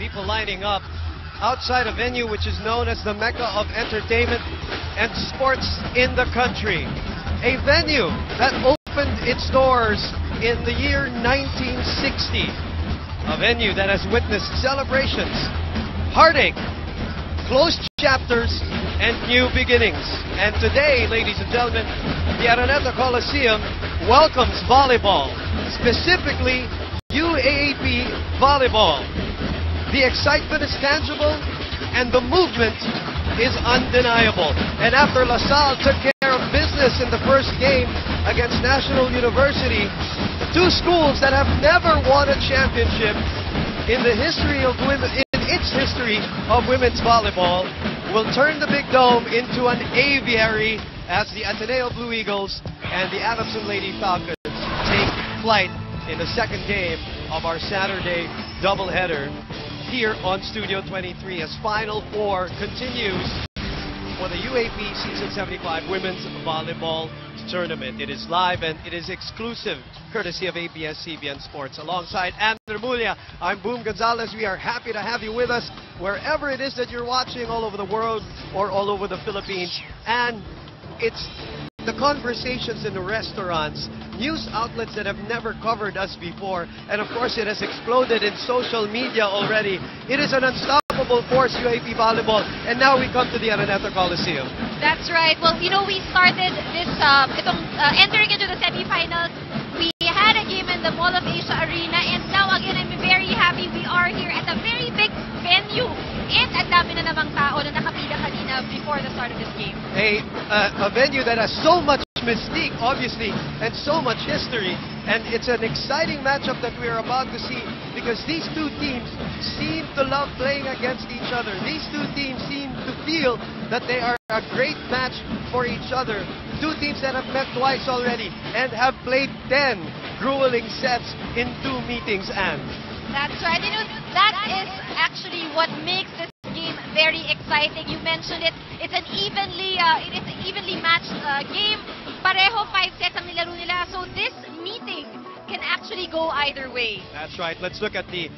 People lining up outside a venue which is known as the Mecca of entertainment and sports in the country. A venue that opened its doors in the year 1960. A venue that has witnessed celebrations, heartache, closed chapters, and new beginnings. And today, ladies and gentlemen, the Araneta Coliseum welcomes volleyball, specifically UAAP volleyball. The excitement is tangible and the movement is undeniable. And after LaSalle took care of business in the first game against National University, two schools that have never won a championship in the history of its history of women's volleyball will turn the Big Dome into an aviary as the Ateneo Blue Eagles and the Adamson Lady Falcons take flight in the second game of our Saturday doubleheader here on Studio 23 as Final Four continues for the UAP Season 75 Women's Volleyball Tournament. It is live and it is exclusive, courtesy of ABS-CBN Sports. Alongside Andrew Mulia, I'm Boom Gonzalez. We are happy to have you with us wherever it is that you're watching, all over the world or all over the Philippines. And it's the conversations in the restaurants, news outlets that have never covered us before, and of course it has exploded in social media already. It is an unstoppable force, UAP volleyball, and now we come to the Araneta Coliseum. That's right. Well, you know, we started this, entering into the semifinals. We had a game in the Mall of Asia Arena, and now again, I'm very happy we are here at a very big venue. And ang dami na namang tao na nakapila kanina before the start of this game. A venue that has so much mystique, obviously, and so much history. And it's an exciting matchup that we're about to see because these two teams seem to love playing against each other. These two teams seem to feel that they are a great match for each other. Two teams that have met twice already and have played 10 grueling sets in 2 meetings, and that's right. You know, that is actually what makes this game very exciting. You mentioned it. It's an evenly matched game. Pareho 5 sets ang nilaro nila. So this meeting can actually go either way. That's right. Let's look at the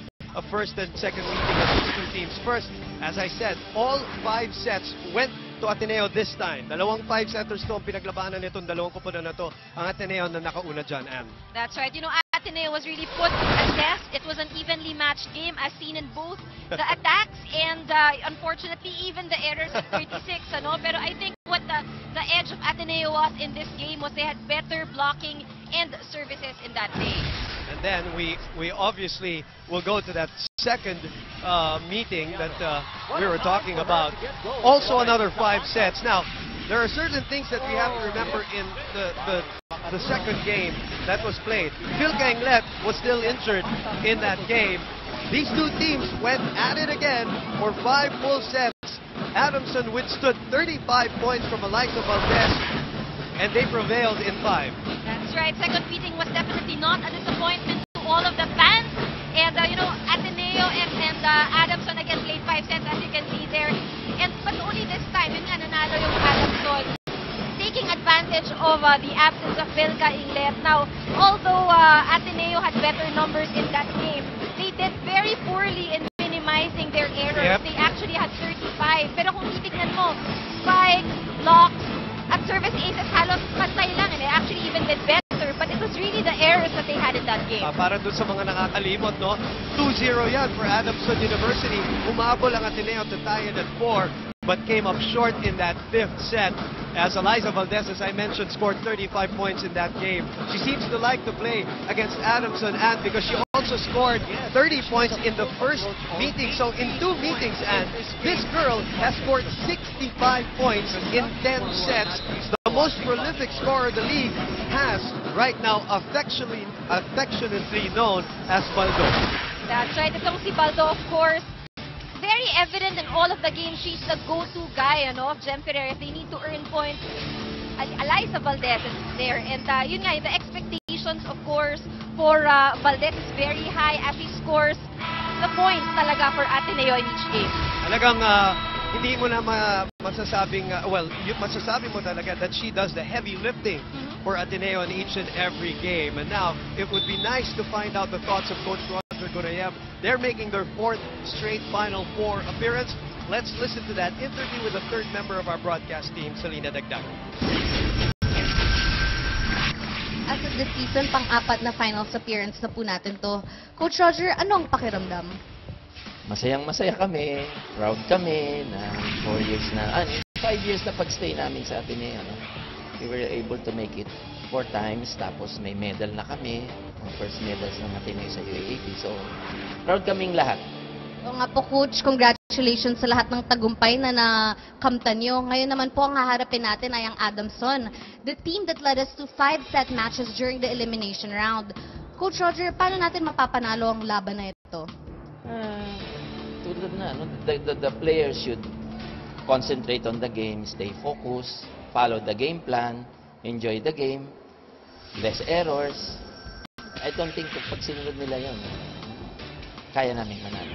first and second meeting of these two teams. First, as I said, all 5 sets went to Ateneo this time. Dalawang 5-setters to ang pinaglabanan nitong dalawang koponan na to. Ang Ateneo na nakauna dyan, Ann. That's right. You know, Ateneo was really put at test. It was an evenly matched game as seen in both the attacks and unfortunately even the errors at 36. Pero I think what the edge of Ateneo was in this game was they had better blocking and services in that day. And then we obviously will go to that second meeting that we were talking about. Also another 5 sets. Now, there are certain things that we have to remember in the second game that was played. Phil Ganglet was still injured in that game. These two teams went at it again for 5 full sets. Adamson withstood 35 points from Eliza Valdez, and they prevailed in 5. That's right. Second meeting was definitely not a disappointment to all of the fans. And, you know, Ateneo and Adamson again played 5 sets, as you can see there. But only this time, yun nga, nanalo yung Adamson, taking advantage of the absence of Vilca Inglet. Now, although Ateneo had better numbers in that game, they did very poorly in minimizing their errors. Yep. They actually had 35. Pero kung titignan mo, spikes, blocks, at service aces, halos pantay lang. And they actually even did better. But it was really the errors that they had in that game. Para dun sa mga nakakalimot, no? 2-0 yan for Adamson University. Umabol ang Ateneo to tie it at 4, but came up short in that 5th set. As Eliza Valdez, as I mentioned, scored 35 points in that game. She seems to like to play against Adamson, and because she also scored 30 points in the first meeting. So in 2 meetings, and this girl has scored 65 points in 10 sets. The most prolific scorer the league has right now, affectionately known as Baldo. That's right. Itong si Baldo, of course, very evident in all of the games. She's the go-to guy, of Jem Ferrer. If they need to earn points, Eliza Valdez is there. And yun nga, the expectations, of course, for Valdez is very high as he scores the points talaga for Ateneo in each game. Talagang hindi mo na masasabing, masasabi mo talaga that she does the heavy lifting for Ateneo in each and every game. And now, it would be nice to find out the thoughts of Coach Roger Gurayem. They're making their 4th straight Final Four appearance. Let's listen to that interview with the 3rd member of our broadcast team, Selena Dagdag. As of this season, pang-4 na finals appearance na po natin to. Coach Roger, anong pakiramdam? Masayang-masaya kami, proud kami na 4 years na, 5 years na pag-stay namin sa Ateneo. No? We were able to make it 4 times, tapos may medal na kami, ang first medals ng Ateneo sa UAAP. So, proud kaming lahat. O nga po, Coach, congratulations sa lahat ng tagumpay na nakamtan nyo. Ngayon naman po, ang haharapin natin ay ang Adamson, the team that led us to 5-set matches during the elimination round. Coach Roger, paano natin mapapanalo ang laban na ito? Tulad na, no? The players should concentrate on the game, stay focused, follow the game plan, enjoy the game, less errors. I don't think pag sinunod nila yun, kaya namin manalo.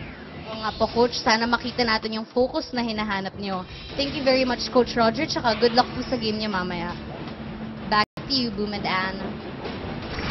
O nga po, Coach, sana makita natin yung focus na hinahanap nyo. Thank you very much, Coach Roger, tsaka good luck po sa game niya mamaya. Back to you, Boom and Ann.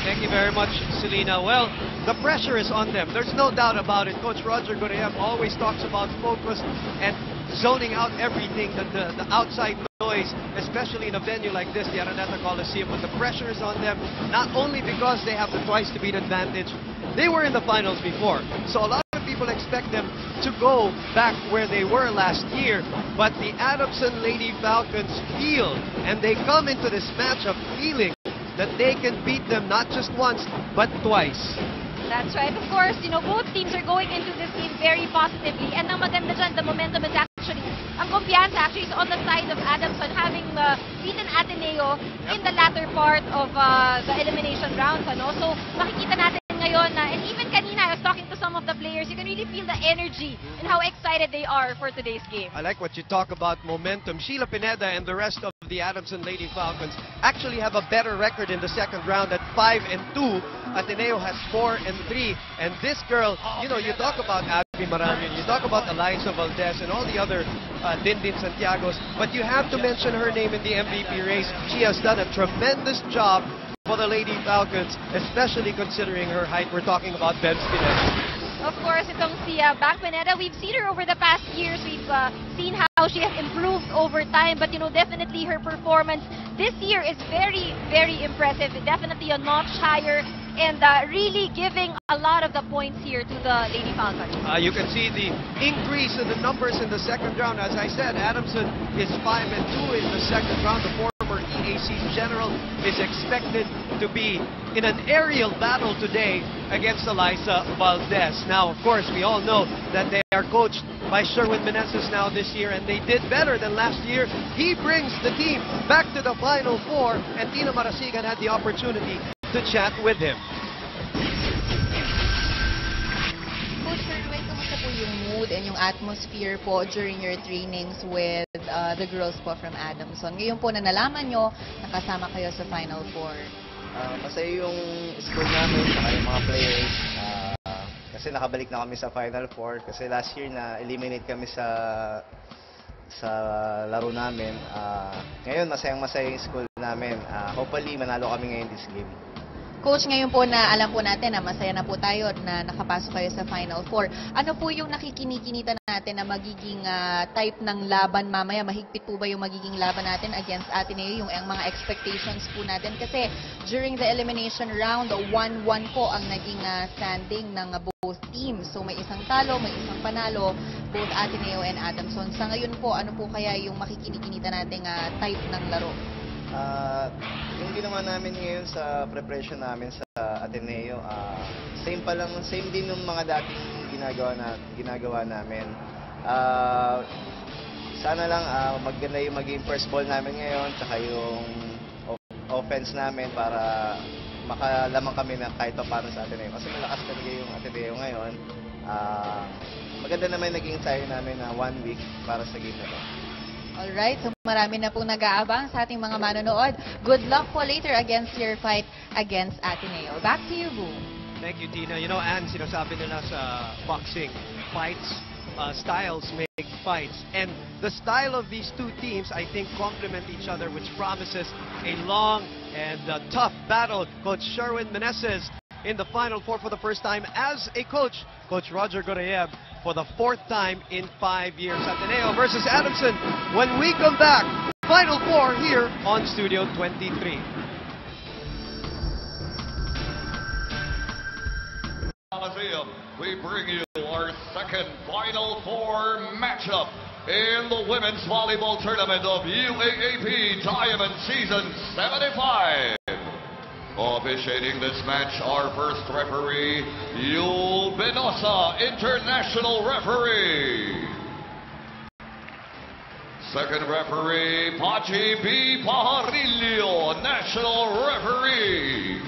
Thank you very much, Selena. Well, the pressure is on them. There's no doubt about it. Coach Roger Gurayem always talks about focus and zoning out everything, the outside noise, especially in a venue like this, the Araneta Coliseum. But the pressure is on them, not only because they have the twice-to-beat advantage. They were in the finals before, so a lot of people expect them to go back where they were last year. But the Adamson Lady Falcons feel, and they come into this matchup feeling that they can beat them not just once, but twice. That's right. Of course, both teams are going into this game very positively. And ang maganda dyan, the momentum is actually, ang kumpiyansa actually is on the side of Adamson, having beaten Ateneo in the latter part of the elimination rounds. So, makikita natin ngayon na, and even kanina, I was talking to some of the players, you can really feel the energy and how excited they are for today's game. I like what you talk about momentum. Sheila Pineda and the rest of the Adamson Lady Falcons actually have a better record in the second round at 5-2. Ateneo has 4-3. And this girl, you talk about Abby Maramion, you talk about Eliza Valdez and all the other Dindin Santiagos, but you have to mention her name in the MVP race. She has done a tremendous job for the Lady Falcons, especially considering her height. We're talking about Bev Pineda. Of course, itong si Bac Pineda, we've seen her over the past years. We've seen how she has improved over time. But, definitely her performance this year is very, very impressive. Definitely a notch higher and really giving a lot of the points here to the Lady Falcons. You can see the increase in the numbers in the second round. As I said, Adamson is 5-2 in the second round. The former EAC general is expected to be in an aerial battle today against Eliza Valdez. Now, of course, we all know that they are coached by Sherwin Meneses now this year, and they did better than last year. He brings the team back to the Final Four, and Tina Marasigan had the opportunity to chat with him. Coach Sherwin, kamusta po yung mood and yung atmosphere po during your trainings with the girls po from Adamson? Ngayon po na nalaman nyo, nakasama kayo sa Final Four. Masaya yung school namin, saka yung mga players. Kasi nakabalik na kami sa Final Four. Kasi last year na-eliminate kami sa laro namin. Ngayon, masayang-masaya yung school namin. Hopefully, manalo kami ngayon this game. Coach, ngayon po na alam po natin na masaya na po tayo na nakapasok kayo sa Final Four. Ano po yung nakikinikinita natin na magiging type ng laban mamaya? Mahigpit po ba yung magiging laban natin against Ateneo? Yung mga expectations po natin? Kasi during the elimination round, 1-1 po ang naging standing ng both teams. So may isang talo, may isang panalo, both Ateneo and Adamson. Sa ngayon po, ano po kaya yung makikinikinita nating type ng laro? Yung ginawa namin ngayon sa preparation namin sa Ateneo, same din yung mga dating ginagawa namin. Sana lang maganda yung maging first ball namin ngayon, tsaka yung offense namin para makalamang kami na kahit pa paano sa Ateneo. Kasi malakas talaga yung Ateneo ngayon. Maganda naman naging tayo namin na 1 week para sa game na to. Alright, so marami na pong nag-aabang sa ating mga manonood. Good luck po later against your fight against Ateneo. Back to you, Boom. Thank you, Tina. Ann, sinasabi nila sa boxing, fights, styles make fights. And the style of these two teams, I think, complement each other, which promises a long and tough battle. Coach Sherwin Meneses in the Final Four for the first time as a coach. Coach Roger Gorayev for the 4th time in 5 years. Ateneo versus Adamson when we come back. Final Four here on Studio 23. Coliseum, we bring you our second Final Four matchup in the Women's Volleyball Tournament of UAAP Diamond Season 75. Officiating this match, our first referee, Yul Benosa, international referee. Second referee, Pachi B. Pajarillo, national referee.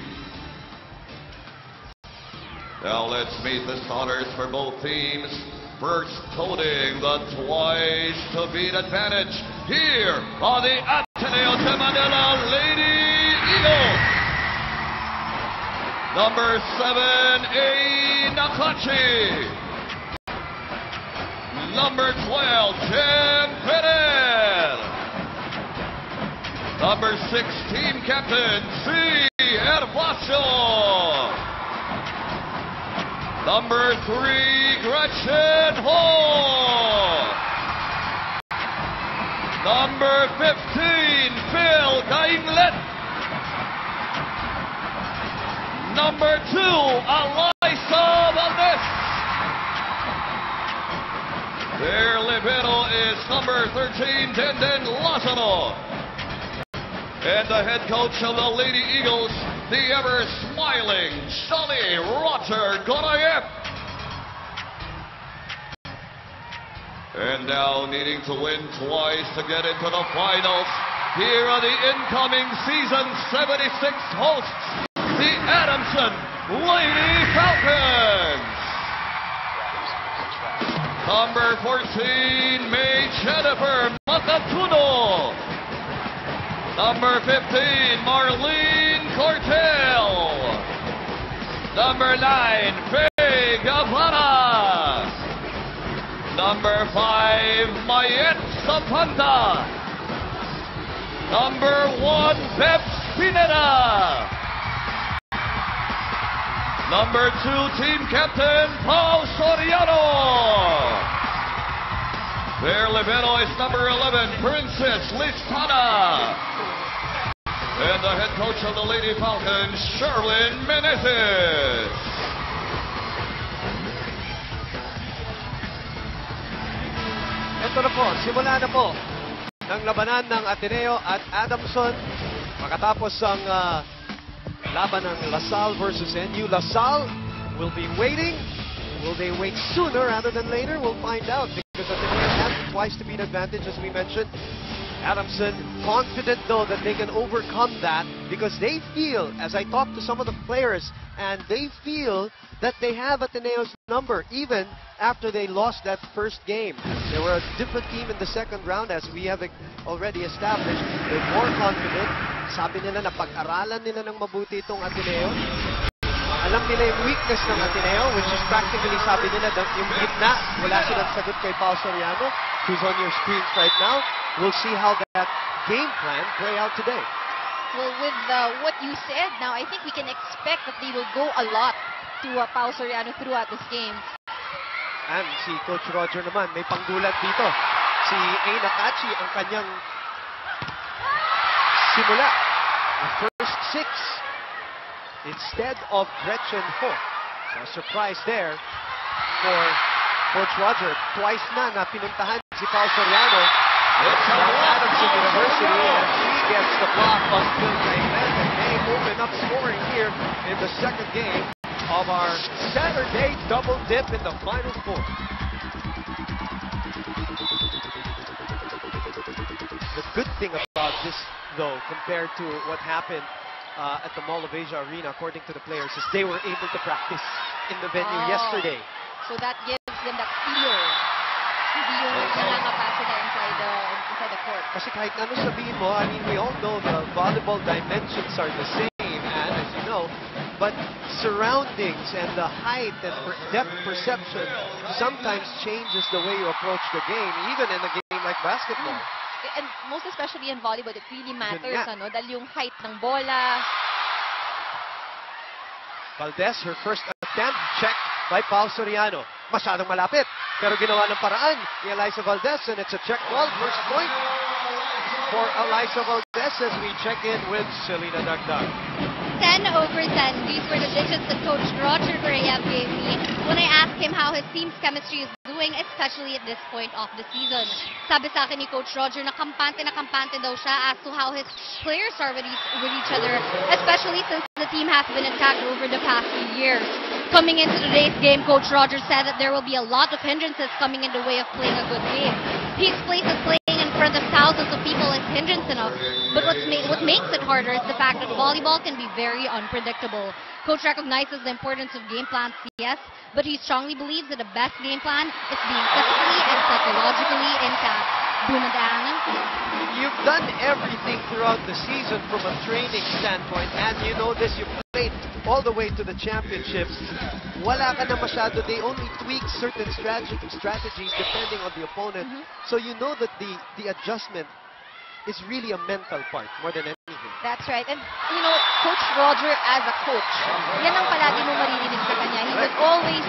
Now let's meet the starters for both teams. First holding the twice-to-beat advantage here on the Ateneo de Manila Lady Eagles. Number 7, A. Nakachi. Number 12, Jen Perez. Number 6, team captain, C. Herbacio. Number 3, Gretchen Ho. Number 15, Phil Gainglet. Number 2, Alyssa Valdez. Their libero is number 13, Denden Lozano. And the head coach of the Lady Eagles, the ever-smiling, jolly Roger Gorayev. And now needing to win twice to get into the finals, here are the incoming season 76 hosts, the Adamson Lady Falcons. Number 14, May Jennifer Makatuno. Number 15, Marlene Cortel. Number 9, Faye Gavara. Number 5, Mayet Zapanta. Number 1, Beb Pineda. Number 2, team captain, Paul Soriano. Their libero is number 11, Princess Listana. And the head coach of the Lady Falcons, Sherwin Menezes. Ito na po, simula na po ng labanan ng Ateneo at Adamson. Makatapos ang laban ng LaSalle versus NU. LaSalle will be waiting. Will they wait sooner rather than later? We'll find out because Ateneo has the twice-to-beat advantage, as we mentioned. Adamson confident, though, that they can overcome that because they feel, as I talked to some of the players, and they feel that they have Ateneo's number even after they lost that first game. They were a different team in the second round, as we have already established. They're more confident. Sabi nila na pag-aralan nila ng mabuti itong Ateneo. Alam nila yung weakness ng Ateneo, which is practically, sabi nila, yung gitna. Wala silang sagot kay Paul Soriano, who's on your screens right now. We'll see how that game plan play out today. Well, with what you said now, I think we can expect that they will go a lot to Paul Soriano throughout this game. And si Coach Roger naman, may panggulat dito. Si A. Nakachi, ang kanyang simula. The first 6 instead of Gretchen Ho. So a surprise there for Coach Roger. Twice na pinuntahan si Paul Soriano. It's Adamson University, and she gets the block on Phil Gainglet, and may open up scoring here in the second game of our Saturday double dip in the Final Four. The good thing about this, though, compared to what happened at the Mall of Asia Arena, according to the players, is they were able to practice in the venue yesterday. So that gives them that feel. Hindi yung nangangapasa na inside the court. Kasi kahit ano sabihin mo, I mean, we all know the volleyball dimensions are the same, and as you know, but surroundings and the height and depth perception sometimes changes the way you approach the game, even in a game like basketball. And most especially in volleyball, it really matters, ano? Dahil yung height ng bola. Valdez, her first attempt, checked by Pao Soriano. Masyadong malapit, pero ginawa ng paraan ni Eliza Valdez, and it's a check ball. First point for Eliza Valdez as we check in with Selena Dagdag. 10/10. These were the digits that Coach Roger Correa gave me when I asked him how his team's chemistry is doing, especially at this point of the season. Sabi sa akin ni Coach Roger na kampante daw siya as to how his players are with each other, especially since the team has been attacked over the past few years. Coming into today's game, Coach Roger said that there will be a lot of hindrances coming in the way of playing a good game. He explains that playing in front of thousands of people is hindrance enough, but what makes it harder is the fact that volleyball can be very unpredictable. Coach recognizes the importance of game plans, yes, but he strongly believes that the best game plan is being physically and psychologically intact. Bumadang. You've done everything throughout the season from a training standpoint, and you know this, you played all the way to the championships. Wala ka na masyado. They only tweak certain strategies depending on the opponent. So you know that the adjustment is really a mental part more than anything. That's right. And, you know, Coach Roger as a coach, yan ang palagi mo maririnig sa kanya. He will always,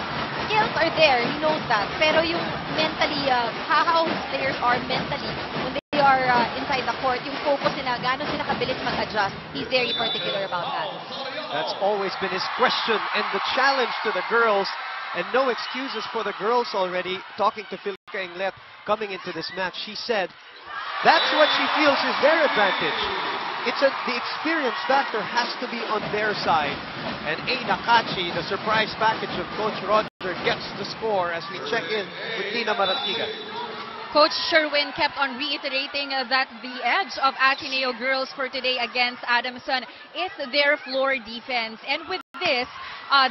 skills are there, he knows that. Pero yung mentally, how his players are mentally, when they are inside the court, yung focus nila, gano'n sila kabilis mag-adjust. He's very particular about that. That's always been his question and the challenge to the girls. And no excuses for the girls already. Talking to Philka Inglet coming into this match, she said that's what she feels is their advantage. The experience factor has to be on their side. And Ada Kachi, the surprise package of Coach Roger, gets the score as we check in with Nina Maratigan. Coach Sherwin kept on reiterating that the edge of Ateneo girls for today against Adamson is their floor defense. And with this,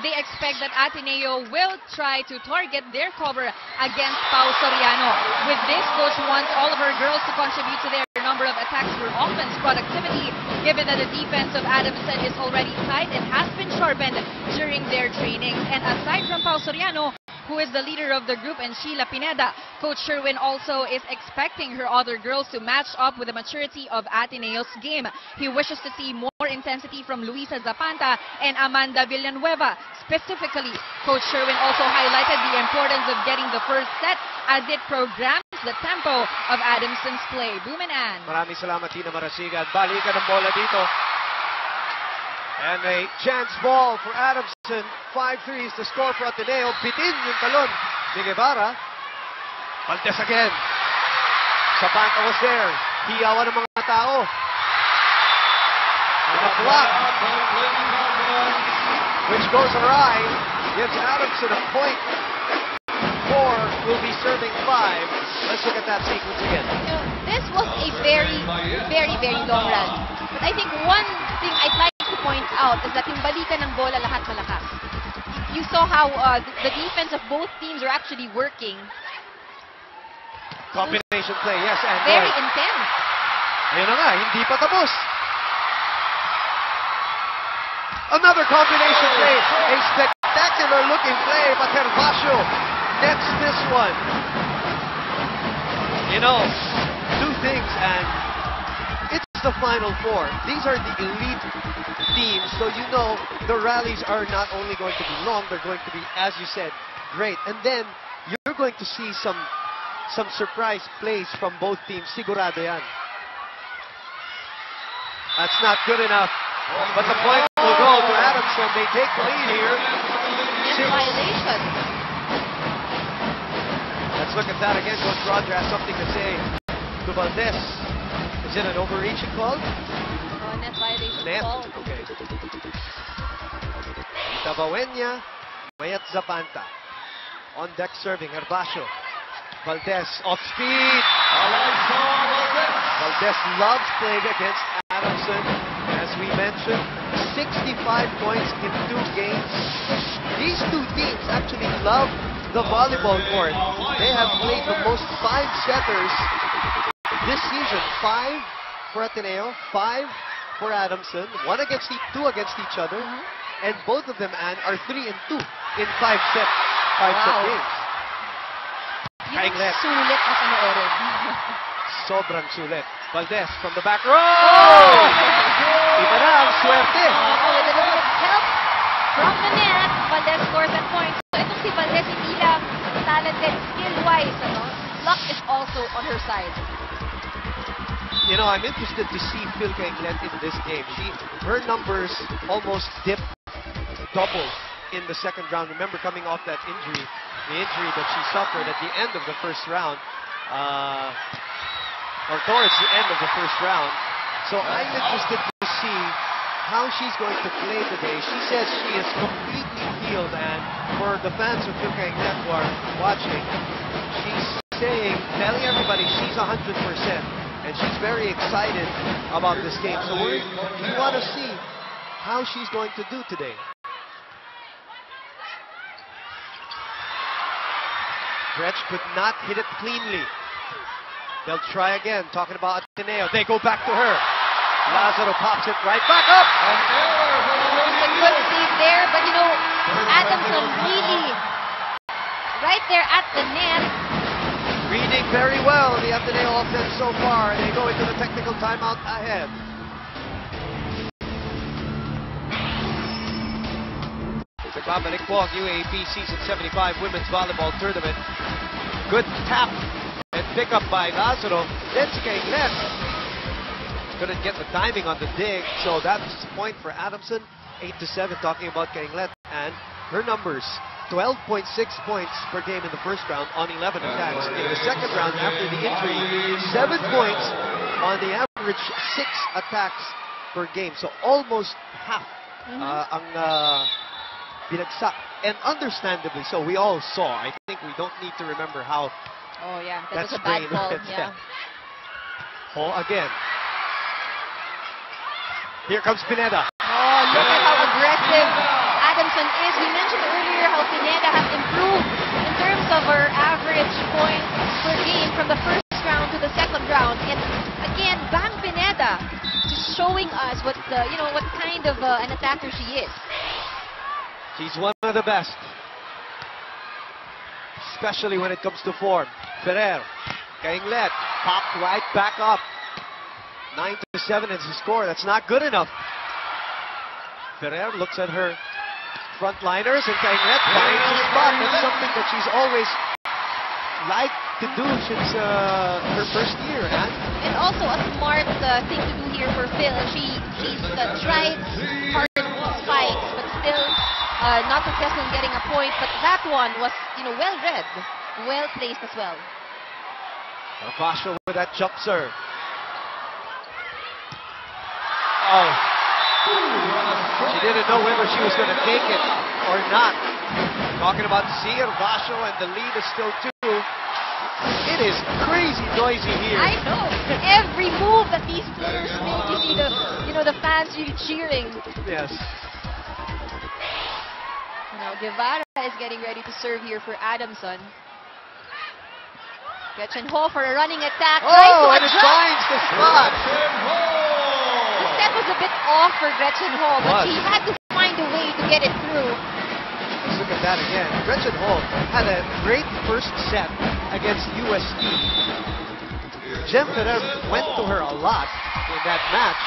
they expect that Ateneo will try to target their cover against Pao Soriano. With this, Coach wants all of her girls to contribute to their number of attacks for offense productivity, given that the defense of Adamson is already tight and has been sharpened during their trainings. And aside from Pao Soriano, who is the leader of the group, and Sheila Pineda, Coach Sherwin also is expecting her other girls to match up with the maturity of Ateneo's game. He wishes to see more intensity from Luisa Zapanta and Amanda Villanueva. Specifically, Coach Sherwin also highlighted the importance of getting the first set as it programs the tempo of Adamson's play. Bumanan. Maraming salamat, Tina Marasigan. Balikan ng bola dito. And a chance ball for Adamson. 5-3 is the score for Ateneo. Bitin yung talon ni Guevara. Valdez again. Zapanta was there. Hiyawan ng mga tao. And a block, which goes awry. Gives Adamson a point. 4 will be serving 5. Let's look at that sequence again. You know, this was a very, very, very long run. But I think one thing I'd like to point out is that yung balikan ng bola lahat malakas. You saw how the defense of both teams are actually working. Combination play, yes, and very intense. Ayun na nga, hindi pa tapos. Another combination play. A spectacular looking play, but Herbacio nets this one. You know, two things, and it's the Final Four. These are the elite teams, so you know the rallies are not only going to be long, they're going to be, as you said, great. And then you're going to see some surprise plays from both teams. Sigurado yan. That's not good enough. But the point will go to Adamson. They take the lead here. Violation. Let's look at that again. Coach Roger has something to say to Valdez. Is it an overreaching call? Net violation Net? call. Okay. Tabawenya, Mayat Zapanta. On deck serving, Herbacio. Valdez off speed. Valdez loves playing against Adamson. As we mentioned, 65 points in 2 games. These two teams actually love the volleyball court. They have played the most 5-setters this season. 5 for Ateneo, 5 for Adamson, 2 against each other, and both of them, Ann, are 3-2 in 5-set games. Yung sulit na panoorin. Sobrang sulit. Valdez from the back row! Iba na ang swerte. With a little help from the net. Valdez scores that point. So itong si Valdez, hindi lang talented skill-wise. Luck is also on her side. You know, I'm interested to see Phil Kainglet in this game. Her numbers almost dipped double in the second round. Remember, coming off that injury, the injury that she suffered at the end of the first round, or towards the end of the first round. So I'm interested to see how she's going to play today. She says she is completely healed, and for the fans of Phil Kainglet who are watching, she's telling everybody she's 100%. And she's very excited about this game. So we want to see how she's going to do today. Gretsch could not hit it cleanly. They'll try again, talking about Ateneo. They go back to her. Lazaro pops it right back up. It's a good save there, but you know, Adamson really right there at the net. Reading very well the Ateneo offense so far. They go into the technical timeout ahead. Nagbabalik po ang UAAP Season 75 Women's Volleyball Tournament. Good tap and pick up by Lazaro. Then si Kainglet couldn't get the timing on the dig, so that's the point for Adamson. 8-7 talking about Kainglet and her numbers. 12.6 points per game in the first round on 11 attacks. In the second round, after the injury, 7 points on the average 6 attacks per game. So almost half ang binagsak. And understandably so, we all saw. I think we don't need to remember how Oh yeah, that that was a bad sprain call. went. Yeah. Hall again. Here comes Pineda. Oh, look at how aggressive Adamson is. We mentioned earlier how Pineda has improved in terms of her average points per game from the first round to the second round. And again, Bang Pineda just showing us what what kind of an attacker she is. She's one of the best, especially when it comes to form. Ferrer, Kainglet, popped right back up. 9-7 is the score. That's not good enough. Ferrer looks at her frontliners, and Kainglet finds a spot. That's something that she's always liked to do since her first year. And also a smart thing to do here for Phil. She's tried hard spikes, but still not successful in getting a point. But that one was, well read, well placed as well. Ravasho with that jump serve. Oh. She didn't know whether she was going to take it or not. Talking about Zia Ravasho, and the lead is still 2. It is crazy noisy here. I know. Every move that these players make, you see the fans really cheering. Yes. Now Guevara is getting ready to serve here for Adamson. Gretchen Ho for a running attack. Oh, and it finds the spot. The set was a bit off for Gretchen Ho, but she had to find a way to get it through. Let's look at that again. Gretchen Ho had a great first set against UST. Jem Ferrer went to her a lot in that match,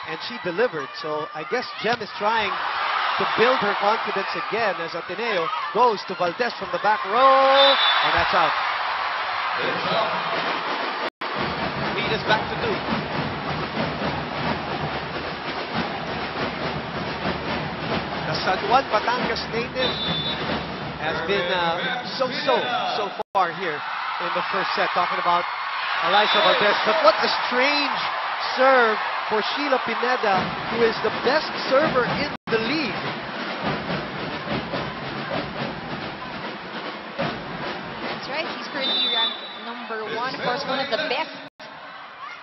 and she delivered. So I guess Jem is trying to build her confidence again as Ateneo goes to Valdez from the back row, and that's out. Lead is back to 2. The San Juan, Batangas native has been so far here in the first set. Talking about Alyssa Valdez, but what a strange serve for Sheila Pineda, who is the best server in the league. That's right, she's currently ranked number 1. Of course, one of the best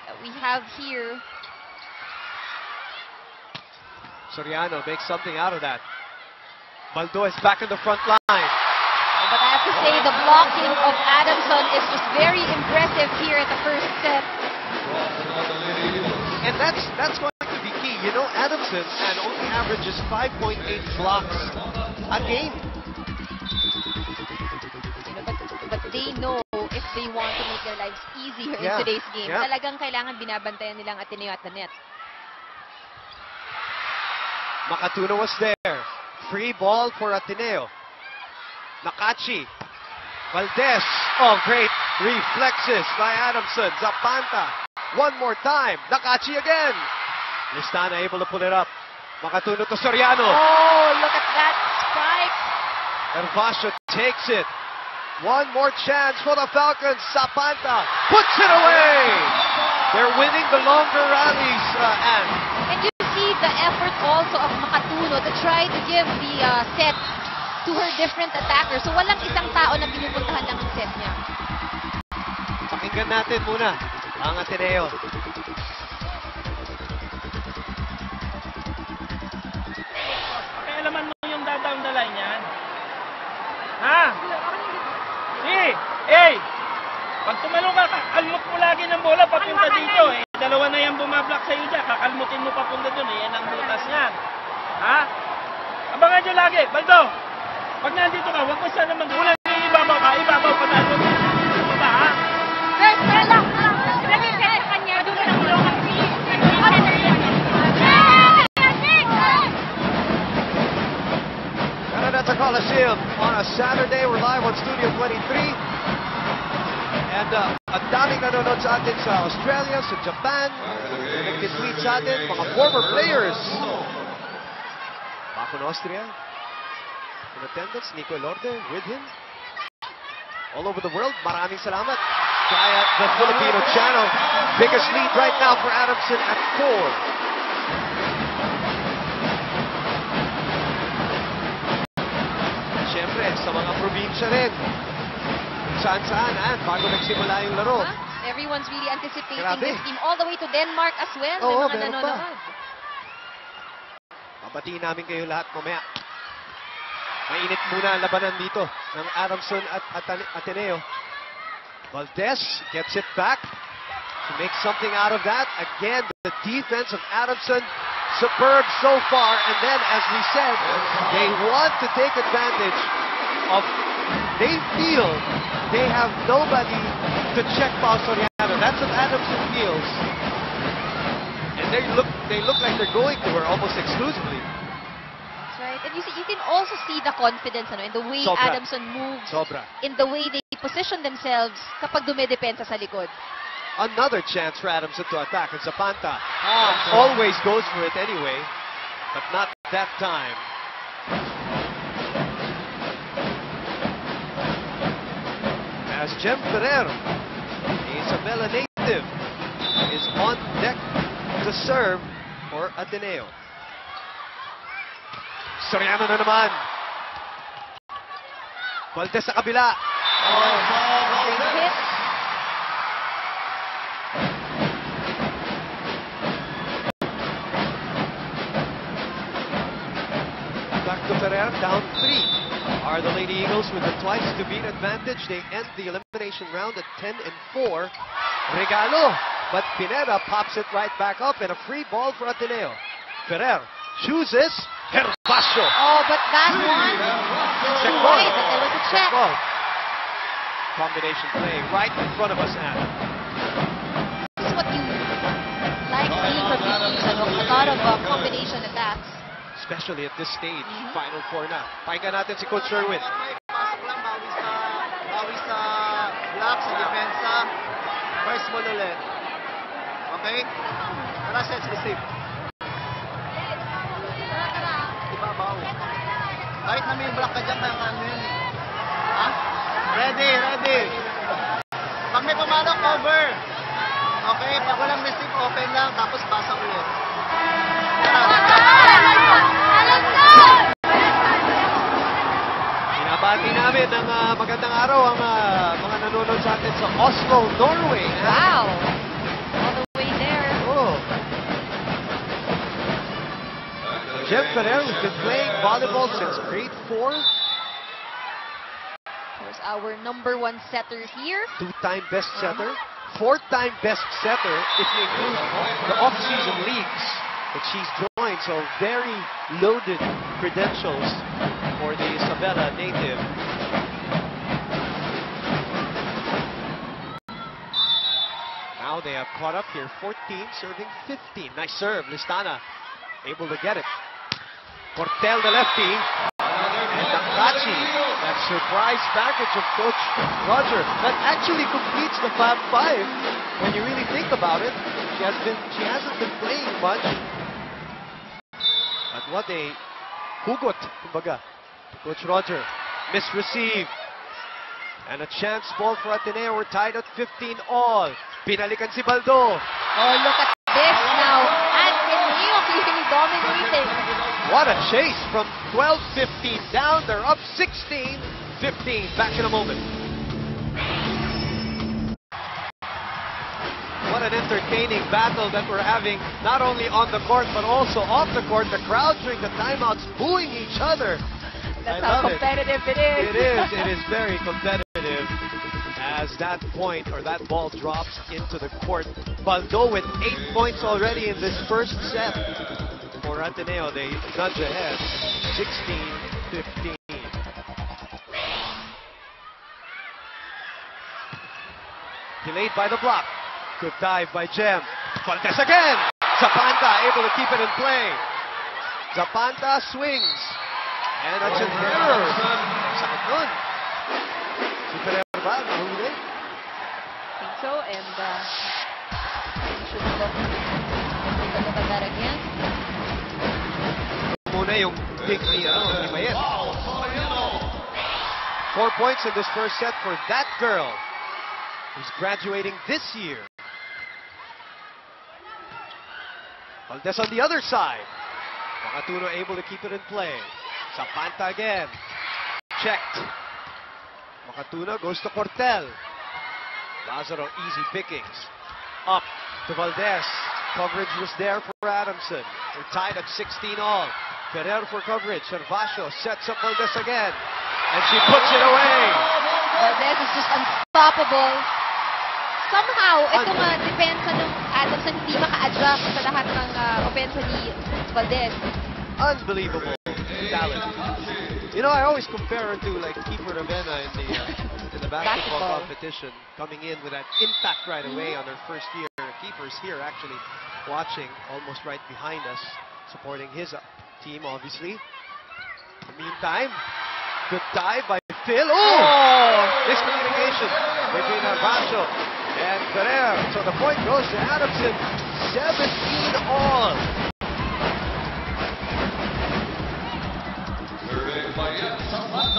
that we have here. Soriano makes something out of that. Baldo is back in the front line. But I have to say, the blocking of Adamson is just very impressive here at the first set. And that's going to be key. You know, Adamson only averages 5.8 blocks a game. But they know if they want to make their lives easier in today's game, talagang kailangan binabantayan nilang Ateneo at the net. Makatuno was there. Free ball for Ateneo. Nakachi. Valdez. Oh, great reflexes by Adamson. Zapanta. One more time. Nakachi again. Listana able to pull it up. Makatuno to Soriano. Oh, look at that spike. Hervasio takes it. One more chance for the Falcons. Zapanta puts it away. They're winning the longer rallies, Anne. And you see the effort also of Makatuno to try to give the set to her different attackers. So walang isang tao na pinupuntahan lang ang set niya. Pakinggan natin muna ang Ateneo. Pakialaman mo yung down the line yan. Ha? Hey! Pag tumalong ka, kalmot mo lagi ng bola papunta dito. Dalawa na yan bumablock sa'yo dyan. Kakalmutin mo papunta dun. Yan ang butas yan. Ha? Abangan nyo lagi. Baldo! Pag nandito ka, huwag mo sana mag-ulan. Ibabaw ka. Ibabaw pa tayo. Huwag ba, ha? Sir, tara lang. Lagi sa kanya. Doon na lang kasi. Canada Coliseum on a Saturday. We're live on Studio 23. And ang daming nanonood sa atin sa Australia, sa Japan. Nag-tweet sa atin, mga former players. Bakon Austria. In attendance, Nico Elorde with him. All over the world, maraming salamat. Via the Filipino channel. Biggest lead right now for Adamson at 4. Siyempre, sa mga probinsya rin. Saan-saan, bago nagsimula yung laro. Everyone's really anticipating Grabe. this game all the way to Denmark as well. Oo, May mga meron pa. nanonood. Babatiin namin kayo lahat mamaya. Mainit muna ang labanan dito ng Adamson at Ateneo. Valdez gets it back to make something out of that. Again, the defense of Adamson, superb so far. And then, as we said, they want to take advantage of, they feel they have nobody to check Pao Soriano. That's what Adamson feels. And they look like they're going to her almost exclusively. That's right. And you can also see the confidence in the way Sobra. Adamson moves, Sobra. in the way they position themselves kapag dumedepensa sa likod. Another chance for Adamson to attack. And Zapanta always goes for it anyway, but not that time. As Jem Ferrer, the Isabela native, is on deck to serve for Ateneo. Soriano na naman. Valdez sa kabila. Big hit. Back to Ferrer, down 3. Are the Lady Eagles with a twice-to-beat advantage. They end the elimination round at 10-4. Regalo, but Pineda pops it right back up and a free ball for Ateneo. Ferrer chooses Hervasio. Oh, but that one, Check you're ball. right, that there was a check. Ball. Combination play right in front of us, Anna. This is what you like seeing from these teams. A lot of combination attacks. Especially at this stage, Final Four na. Pakinggan natin si Coach Sherwin. Pasok lang, bawi sa block, sa depensa. First ball ulit. Okay? Tara, sets, receive. Ibabaw. Kahit na may block ka dyan, kaya ano yun eh. Ha? Ready. Pag may pumalok, cover. Okay? Pag walang receive, open lang, tapos basa ulit. Binabati namin ng magandang araw ang mga nanonood sa atin sa Oslo, Norway. Wow. All the way there. Oh. Jem Ferrer has been playing volleyball since grade 4. There's our #1 setter here. 2-time best setter. 4-time best setter if you include the off-season leagues that she's joined. So very loaded credentials for the Isabela native. Now they have caught up here. 14 serving 15. Nice serve. Listana able to get it. Cortel, the lefty. And Nakachi, that surprise package of Coach Roger, that actually completes the Fab Five when you really think about it. She hasn't been playing much. But what a hugot, kumbaga. Coach Roger, misreceive. And a chance ball for Ateneo. We're tied at 15 all. Pinalikan si Baldo. Oh, look at this now. Ateneo clearly dominating. What a chase from 12-15 down. They're up 16-15. Back in a moment. What an entertaining battle that we're having, not only on the court, but also off the court. The crowd during the timeouts booing each other. That's how competitive it is. It is very competitive as that point or that ball drops into the court. Baldo with 8 points already in this first set. For Ateneo, they nudge ahead, 16-15. Delayed by the block. Good dive by Jem. Fuentes again. Zapanta able to keep it in play. Zapanta swings. And that's an error. Sakit nun. Si Ferrer ba? Nahuli? I think so, and we should look at that again. Muna yung kick ni Mayet. 4 points in this first set for that girl who's graduating this year. Valdez on the other side. Makatuno able to keep it in play. Zapanta again. Checked. Makatuno goes to Cortel. Lazaro, easy pickings. Up to Valdez. Coverage was there for Adamson. They're tied at 16 all. Ferrer for coverage. Servacio sets up Valdez again. And she puts it away. Valdez is just unstoppable. Somehow, itong depensa ng Adamson hindi maka-adjust sa lahat ng opensa ni Valdez. Unbelievable talent. You know, I always compare her to like Kiefer Ravena in the basketball competition, coming in with that impact right away on her first year. Kiefer's here actually watching, almost right behind us, supporting his team, obviously. In the meantime, good dive by Phil. Oh! Miscommunication between Arbacho and Ferrer. So the point goes to Adamson. 17 all.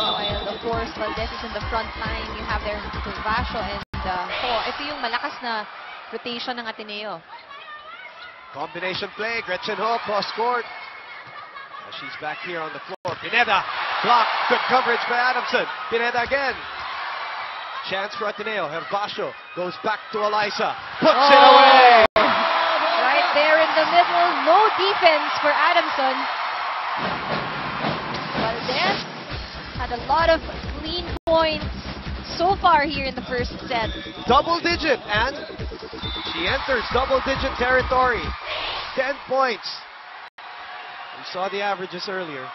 And of course, Valdez is in the front line. You have there Servacio and ito yung malakas na rotation ng Ateneo. Combination play. Gretchen Ho cross court. She's back here on the floor. Pineda block. Good coverage by Adamson. Pineda again. Chance for Ateneo. Herbacio goes back to Eliza. Puts it away. Right there in the middle. No defense for Adamson. Valdez had a lot of clean points so far here in the first set. Double digit, and she enters double digit territory. 10 points. We saw the averages earlier.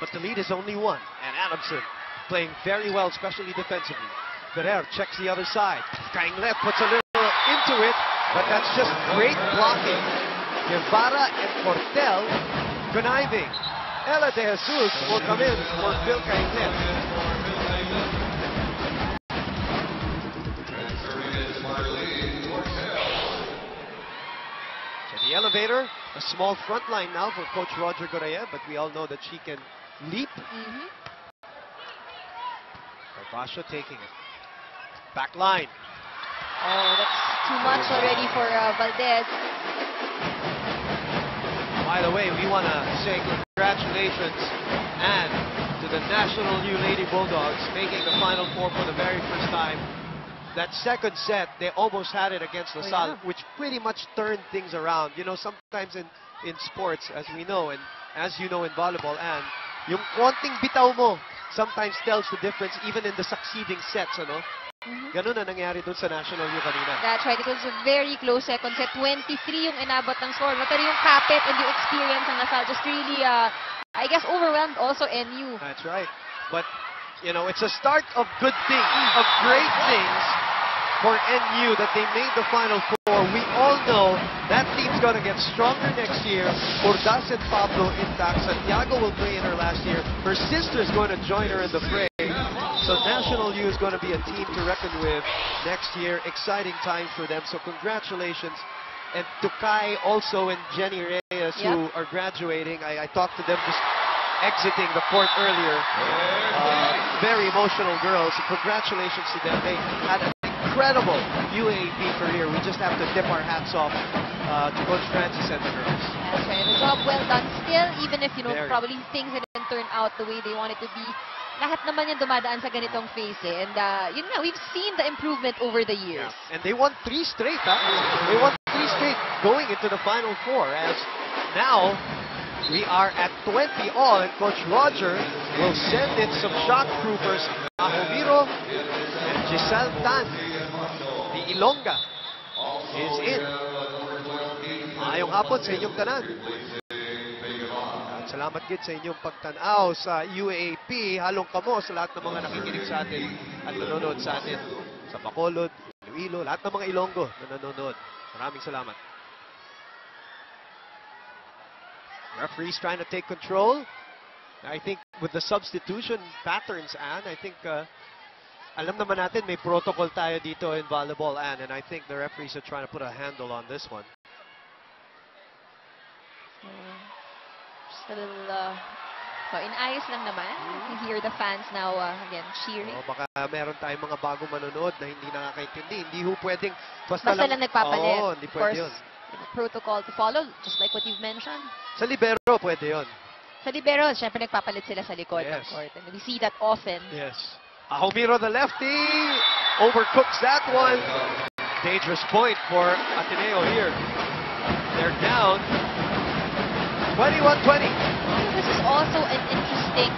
But the lead is only 1. And Adamson playing very well, especially defensively. Ferrer checks the other side. Skying left, puts a little into it, but that's just great blocking. Guevara and Cortel conniving. Ella De Jesus will come in for Phil Cainglet. So the elevator, a small front line now for Coach Roger Gorayev, but we all know that she can leap. Herbacio taking it. Back line. Oh, that's too much already for Valdez. By the way, we want to say congratulations and to the National U Lady Bulldogs making the Final Four for the very first time. That second set, they almost had it against LaSalle, which pretty much turned things around. You know, sometimes in sports, as we know, and as you know in volleyball, and yung konting bitaw mo sometimes tells the difference even in the succeeding sets, ano? Ganun na nangyari dun sa National U kanina. That's right. It was a very close second set. 23 yung inabot ng score. Pero yung kapit and yung experience ng LaSalle just really, I guess, overwhelmed also NU. That's right. But, you know, it's a start of good things, of great things for NU that they made the Final Four. before, we all know that team's going to get stronger next year. Urdas and Pablo intact. Santiago will play in her last year. Her sister's going to join her in the fray. So National U is going to be a team to reckon with next year. Exciting times for them. So congratulations. And to Kai also and Jenny Reyes who are graduating. I talked to them just exiting the court earlier. Very emotional girls. So congratulations to them. They had an incredible UAAP career. We just have to tip our hats off to Coach Francis and the girls. That's right. The job well done still, even if, probably things didn't turn out the way they wanted to be. Lahat naman yan dumadaan sa ganitong phase eh. And yun nga, we've seen the improvement over the years. Yeah. And they won 3 straight, They won 3 straight going into the Final Four. As now, we are at 20 all, and Coach Roger will send in some shock troopers. Ahomiro and Giselle Tan, the Ilongga, is in. Ayong hapon sa inyong tanan. Salamat gid sa inyong pagtanaw sa UAAP. Halong kamo sa lahat ng mga nakikinig sa atin at nanonood sa atin sa Bacolod, Iloilo, lahat ng mga Ilonggo na nanonood. Maraming salamat. Referee's trying to take control. I think with the substitution patterns, Anne, I think alam naman natin may protocol tayo dito in volleyball, Anne, and I think the referees are trying to put a handle on this one. Just a little, so inayos lang naman. You hear the fans now again cheering. Baka meron tayong mga bagong manonood na hindi nakakaintindi. Hindi ho pwedeng basta lang nagpapalit. Hindi of pwede course, yun. Protocol to follow, just like what you've mentioned. Sa libero, pwede yun. Sa libero, syempre nagpapalit sila sa likod ng court. And we see that often. Yes. Ahomiro, the lefty, overcooks that one. Dangerous point for Ateneo here. They're down 21-20. This is also an interesting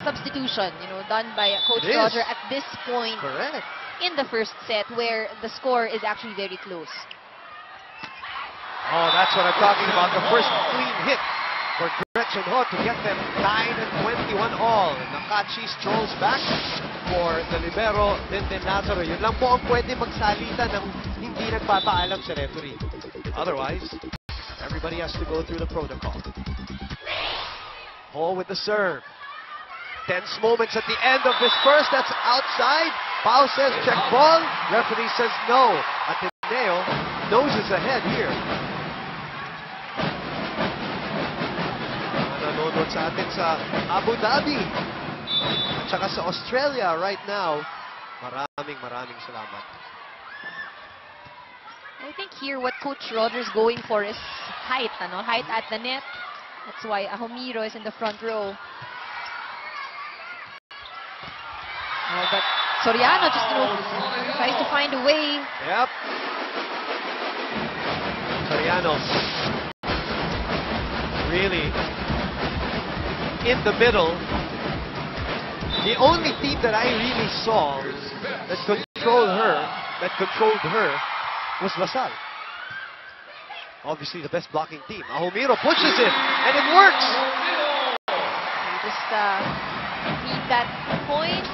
substitution, done by Coach Roger at this point in the first set where the score is actually very close. Oh, that's what I'm talking about. The first clean hit for Gretchen Ho to get them 9-21 all. Nakachi strolls back for the libero, Linden Lazaro. Yun lang po ang pwede magsalita ng hindi nagpapaalam sa referee. Otherwise, everybody has to go through the protocol. Ho with the serve. Tense moments at the end of this first. That's outside. Pau says check ball. Referee says no. Ateneo noses ahead here. Nanonood sa atin sa Abu Dhabi at saka sa Australia right now. Maraming salamat. I think here what Coach Roger's going for is height, height at the net. That's why Ahomiro is in the front row. Oh, but Soriano just tries to find a way. Yep. Soriano really in the middle. The only team that I really saw that controlled her was LaSalle. Obviously the best blocking team. Ahomiro pushes it and it works. You just need that point.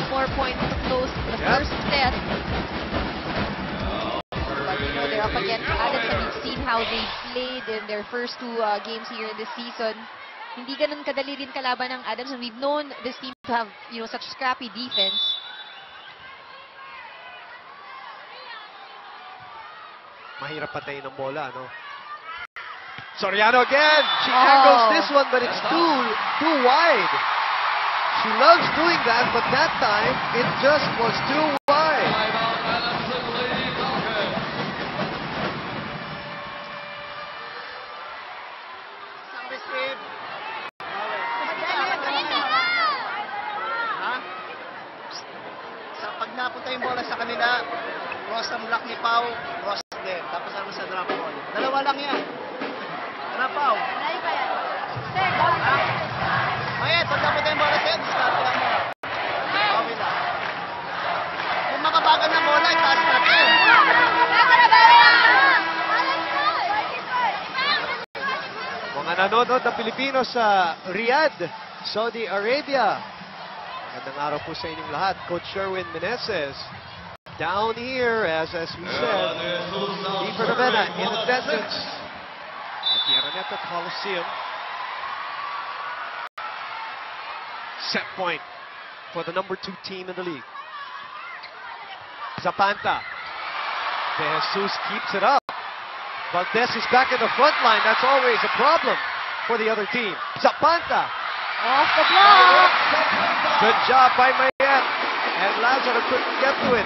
4 points to close the first set. But they're up against Adamson. We've seen how they played in their first 2 games here in this season. Hindi ganun kadali rin kalaban ng Adamson. We've known this team to have, such scrappy defense. Mahirap patayin ng bola, no? Soriano again. She angles this one, but it's too wide. She loves doing that, but that time it just was too wide. Sa pag napunta yung bola sa kanila, cross ang block ni Pau, cross din. Tapos ano sa drop ball. Dalawa lang yan. Ano, Pau? Mayet, pag napunta yung bola sa'yo, discard lang mo. Okay lang. Kung makabagan ng bola, itaas natin. Mga nanonood ng Pilipino sa Riyadh, Saudi Arabia. Magandang araw po sa inyong lahat. Coach Sherwin Meneses down here, as we said, Di Ferravena in attendance at the Araneta Coliseum. Set point for the number 2 team in the league. Zapanta. De Jesus keeps it up. Valdez is back in the front line. That's always a problem for the other team. Zapanta. Off the block. Good job by Mayet. And Lazaro couldn't get to it.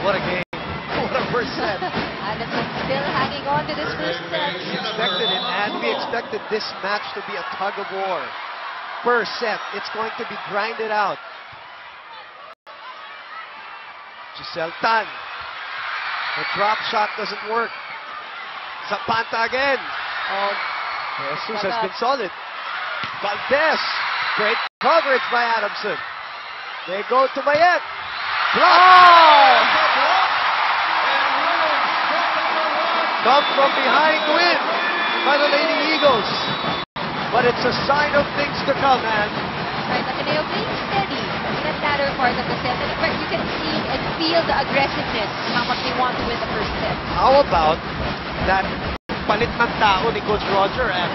What a game. What a first set. Adamson still hanging on to this first set. We expected it, and we expected this match to be a tug of war. First set, it's going to be grinded out. Giselle Tan. The drop shot doesn't work. Zapanta again. Jesus has been solid. Valdez. Great coverage by Adamson. They go to Mayet. Block. Come from behind to win by the Lady Eagles. But it's a sign of things to come, man. Right, Ateneo playing steady in that latter part of the set. And you can see and feel the aggressiveness, how much they want to win the first set. How about that palit ng tao ni Coach Roger? And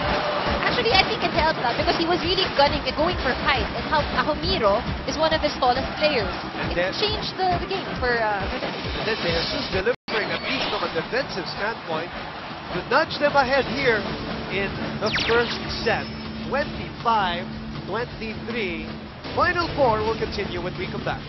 Actually, I think it helped because he was really gunning and going for height. And how Ahomiro is one of his tallest players. It changed the game for them. And then De Jesus delivering, at least from a defensive standpoint, to nudge them ahead here in the first set. 25-23. Final 4 will continue when we come back.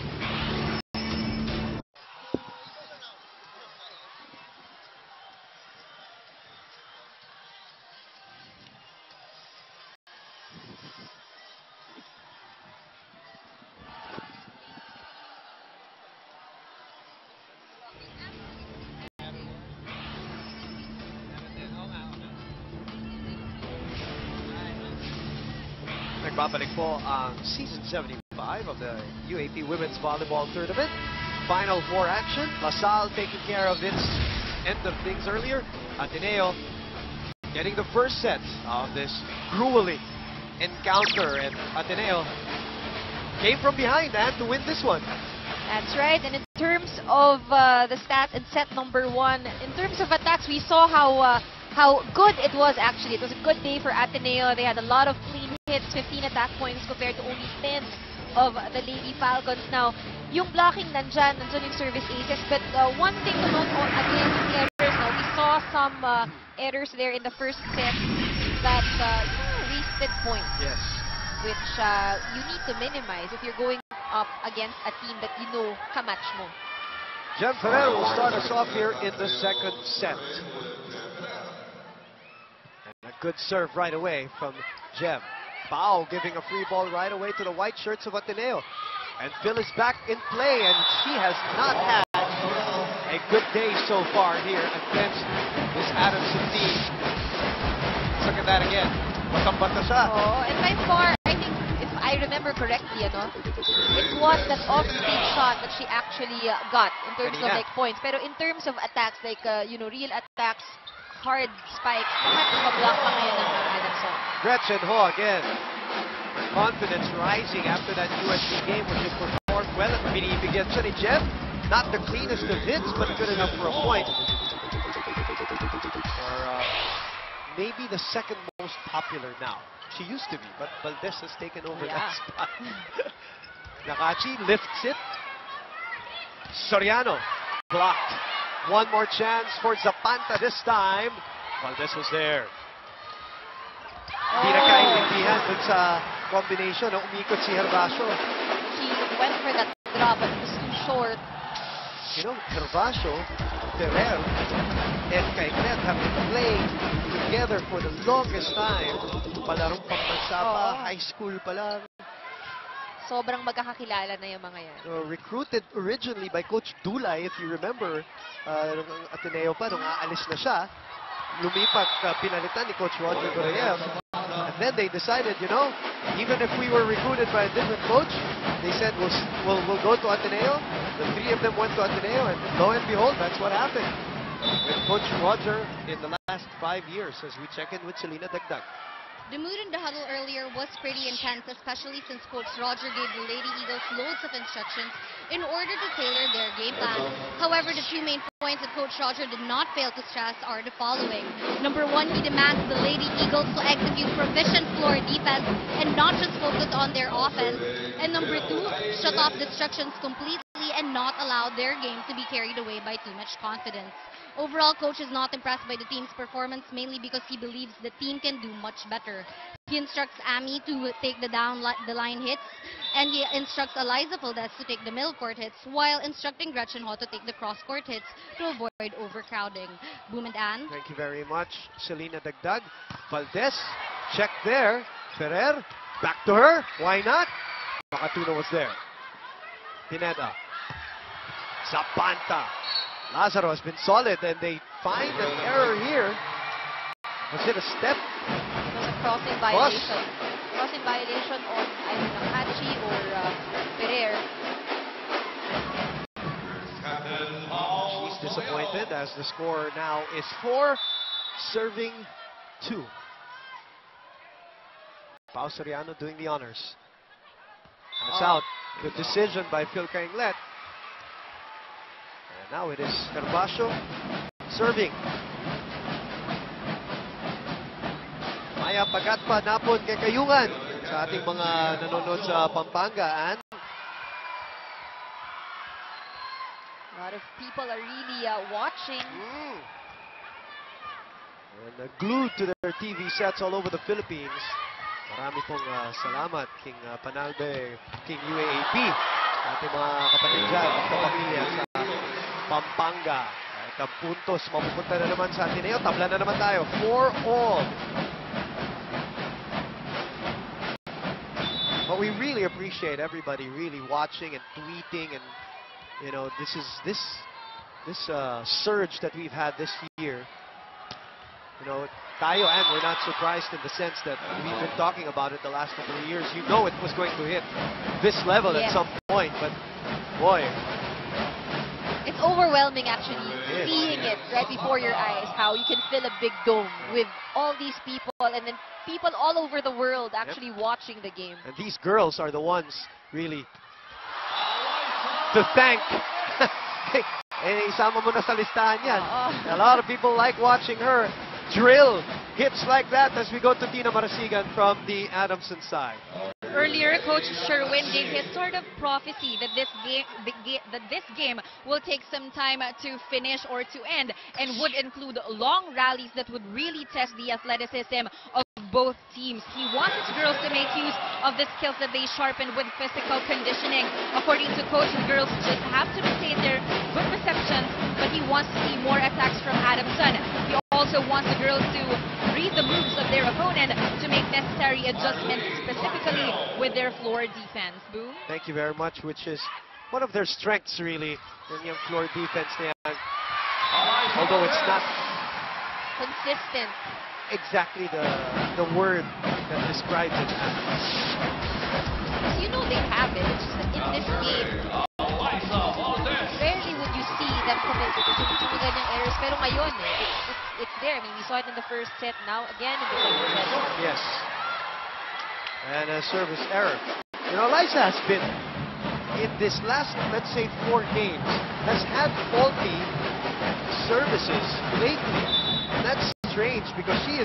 Nagbabalik po ang Season 75 of the UAP Women's Volleyball Tournament. Final 4 action. LaSalle taking care of its end of things earlier. Ateneo getting the first set of this grueling encounter. And Ateneo came from behind and to win this one. That's right. And in terms of the stats in set number 1, in terms of attacks, we saw how good it was actually. It was a good day for Ateneo. They had a lot of clean hits, 15 attack points compared to only 10 of the Lady Falcons. Now, yung blocking nandyan yung service aces. But one thing to note again, the errors. Now, we saw some errors there in the first set that wasted points. Yes. Which you need to minimize if you're going up against a team that you know kamatch mo. Jem Ferrer will start us off here in the second set. And a good serve right away from Jem. Bao giving a free ball right away to the white shirts of Ateneo. And Phil is back in play, and she has not had a good day so far here against this Adamson team. Let's look at that again. Batang-bata siya. Oh, and by far, I think, if I remember correctly, it was that off-stage shot that she actually got in terms of like points. Pero in terms of attacks, like, real attacks, hard spikes, lahat mablock pa ngayon ng Adamson. Gretchen Ho again. Confidence rising after that USC game where she performed well at binibigyan siya ni Jem. Not the cleanest of hits, but good enough for a point. Or maybe the second most popular now. She used to be, but Valdez has taken over that spot. Nakachi lifts it. Soriano blocked. One more chance for Zapanta this time. Valdez was there. Hindi nakaintindihan dun sa combination na umikot si Herbacio. She went for that drop, but it was too short. You know, Herbacio, Ferrer, and Kaikret have been playing together for the longest time. Palarong pambansa pa, high school pa lang. Sobrang magkakakilala na yung mga yan. Recruited originally by Coach Dulay, if you remember, Ateneo pa, nung aalis na siya, lumipat, pinalitan ni Coach Roger Gorayev. And then they decided, you know, even if we were recruited by a different coach, they said, we'll go to Ateneo. The three of them went to Ateneo, and lo and behold, that's what happened with Coach Roger in the last 5 years, as we check in with Selena Dagdag. The mood in the huddle earlier was pretty intense, especially since Coach Roger gave the Lady Eagles loads of instructions in order to tailor their game plan. However, the two main points that Coach Roger did not fail to stress are the following. Number one, he demands the Lady Eagles to execute proficient floor defense and not just focus on their offense. And number two, shut off distractions completely and not allow their game to be carried away by too much confidence. Overall, coach is not impressed by the team's performance, mainly because he believes the team can do much better. He instructs Ami to take the line hits, and he instructs Eliza Valdez to take the middle court hits, while instructing Gretchen Ho to take the cross court hits to avoid overcrowding. Boom and Ann. Thank you very much, Selena Dagdag. Valdez, check there. Ferrer, back to her. Why not? Makatuna was there. Pineda. Zapanta. Lazaro has been solid, and they find an error here. Was it a step? It was a crossing violation. Crossing violation on either Nakachi or Ferrer. She's disappointed as the score now is 4, serving 2. Pao Soriano doing the honors. That's out. Good decision by Phil Cainglet. And now it is Carbacio serving. Maya Pagatpa napon kay Kayungan sa ating mga nanonood sa Pampanga. And A lot of people are really watching. And glued to their TV sets all over the Philippines. Marami pong salamat King Panalbe, King UAAP, ating mga kapatid dyan, kapamilya sa Pampanga. At ang puntos, mapupunta na naman sa Ateneo. Tabla na naman tayo. 4-all. But we really appreciate everybody really watching and tweeting, and you know, this surge that we've had this year. You know, tayo, and we're not surprised in the sense that we've been talking about it the last couple of years. You know it was going to hit this level at some point, but boy. It's overwhelming actually, seeing it right before your eyes, how you can fill a big dome with all these people and then people all over the world actually watching the game. And these girls are the ones really to thank. Isama mo na sa listahan yan. A lot of people like watching her drill hits like that as we go to Tina Marasigan from the Adamson side. Earlier, Coach Sherwin gave his sort of prophecy that this game will take some time to finish or to end, and would include long rallies that would really test the athleticism of both teams. He wants his girls to make use of the skills that they sharpen with physical conditioning. According to Coach, the girls just have to maintain their good receptions, but he wants to see more attacks from Adamson. He also wants the girls to read the moves of their opponent to make necessary adjustments, specifically with their floor defense. Boom. Thank you very much, which is one of their strengths, really, in yung floor defense na yan. Although it's not consistent. Exactly the word that describes it. You know they have it. It's just that in this game, rarely would you see them commit to ganyang errors. Pero ngayon, it's there. I mean, we saw it in the first set. Now, again, in the second set. Yes. And a service error. You know, Eliza has been, in this last, let's say, 4 games, has had faulty services lately. And that's strange because she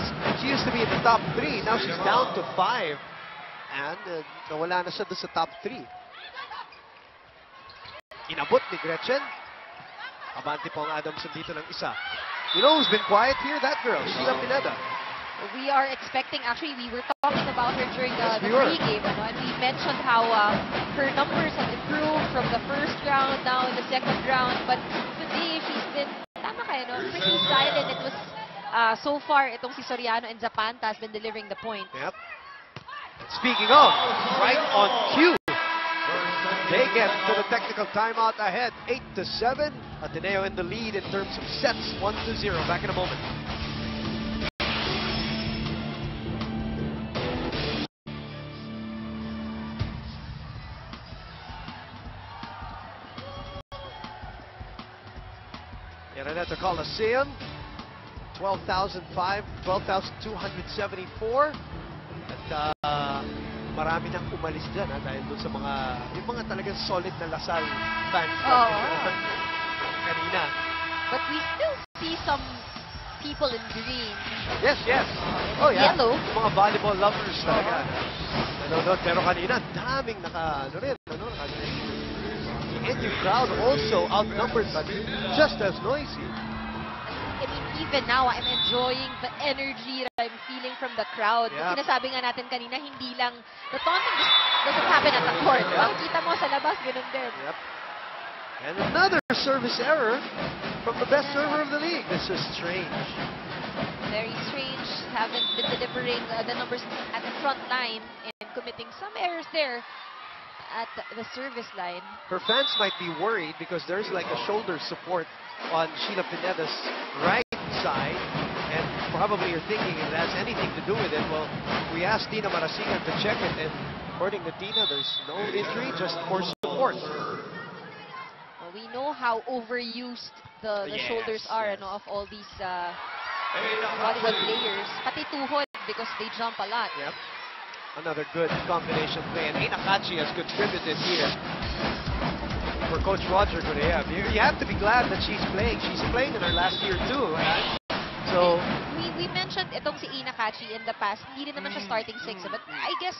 used to be in the top 3. Now she's down to 5. And nawala na siya doon sa top 3. Inabot ni Gretchen. Abante po ang Adamson dito ng isa. You know who's been quiet here? That girl, Sheila Pineda. We are expecting, actually, we were talking about her during the pre-game, and we mentioned how her numbers have improved from the first round, now in the second round. But today, she's been, pretty silent. It was, so far, itong si Soriano and Zapanta has been delivering the point. Yep. Speaking of, right on cue, they get to the technical timeout ahead, 8-7. Ateneo in the lead in terms of sets, 1-0. Back in a moment. Araneta Coliseum, 12,274. marami nang umalis dyan dahil doon sa yung mga talagang solid na Lasal fans Oo. kanina. But we still see some people in green. Yes, yes. Oh, yeah. Yellow. Yung mga volleyball lovers talaga. Nanonood. Pero kanina, daming the NU crowd also outnumbered but just as noisy. I mean, even now, I'm enjoying the energy that I'm feeling from the crowd. Yeah. Sinasabi nga natin kanina, hindi lang, the taunting doesn't happen at the court. Yeah. Makikita mo sa labas, ganun din. Yep. And another service error from the best server of the league. This is strange. Very strange. Haven't been delivering the numbers at the front line and committing some errors there at the service line. Her fans might be worried because there's like a shoulder support on Sheila Pineda's right side, and probably you're thinking it has anything to do with it. Well, we asked Tina Marasigan to check it, and according to Tina, there's no injury, just more support. Well, we know how overused the Yes, shoulders are yes. of all these volleyball players. Pati tuhod because they jump a lot. Yep. Another good combination play, and Inakachi has contributed here for Coach Roger Correa. You have to be glad that she's playing. She's playing in her last year too. Right? So We mentioned itong si Inakachi in the past. Hindi rin naman siya starting six. But I guess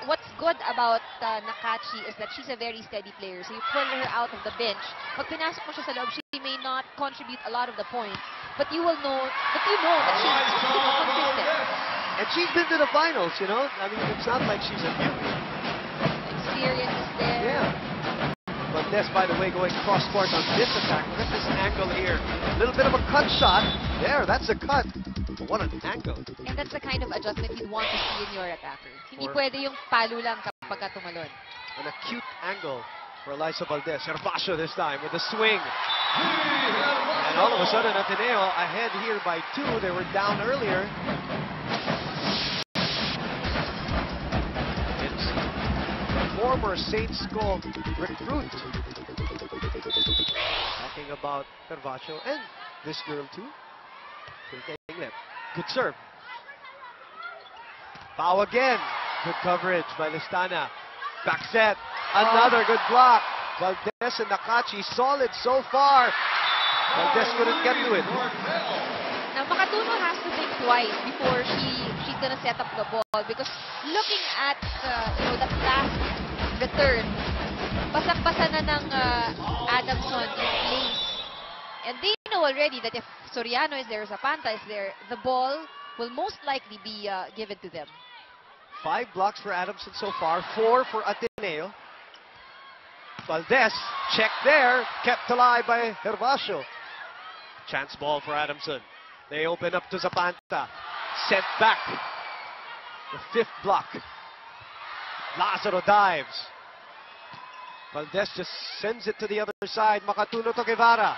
what's good about Nakachi is that she's a very steady player. So you pull her out of the bench. Pag pinasok mo siya sa loob, she may not contribute a lot of the points. But you will know, that she's consistent. and she's been to the finals, you know. I mean, it's not like she's a newbie. Experience is there. Yeah. But Ness, by the way, going cross court on this attack. Look at this angle here. A little bit of a cut shot. There, that's a cut. But what an angle. And that's the kind of adjustment you'd want to see in your attacker. Hindi Or- pwede yung palo lang kapag tumalon. An acute angle for Eliza Valdez. Herbacio this time with the swing. And all of a sudden, Ateneo ahead here by 2. They were down earlier. It's the former Saints Go recruit. Talking about Herbacio and this girl too. Good serve. Foul again. Good coverage by Listana. Back set. Another good block. Valdez and Nakachi solid so far. Valdez couldn't get to it. Now, Makatuno has to think twice before she's gonna set up the ball because looking at that last return, basang-basa na ng Adamson in place. And they know already that if Soriano is there, Zapanta is there, the ball will most likely be given to them. 5 blocks for Adamson so far. 4 for Ateneo. Valdez, check there. Kept alive by Herbacio. Chance ball for Adamson. They open up to Zapanta. Sent back. The 5th block. Lazaro dives. Valdez just sends it to the other side. Makatuno to Guevara.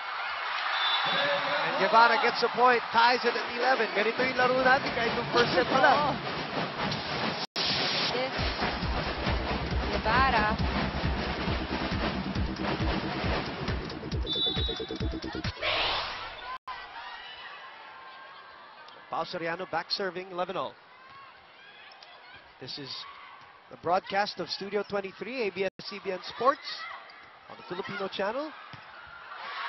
And Guevara gets a point. Ties it at 11. Ganito yung laro natin kahit yung first set pa lang. This Guevara. Pao Soriano back serving 11-0. This is the broadcast of Studio 23, ABS-CBN Sports on the Filipino channel.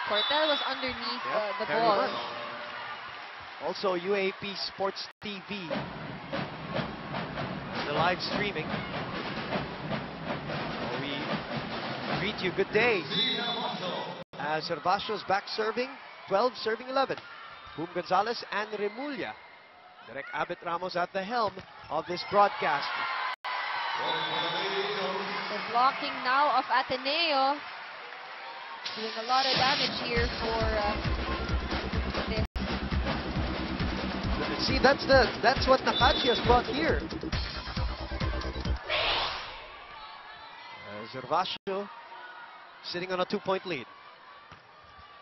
Cortel was underneath the very ball. much. Also UAP Sports TV. The live streaming. We greet you good day. As Hervacio's back serving, 12 serving 11. Boom Gonzalez and Remulla. Direk Abet Ramos at the helm of this broadcast. The blocking now of Ateneo. Doing a lot of damage here for this. See, that's what Nakachi has brought here. Hervacio sitting on a 2-point lead.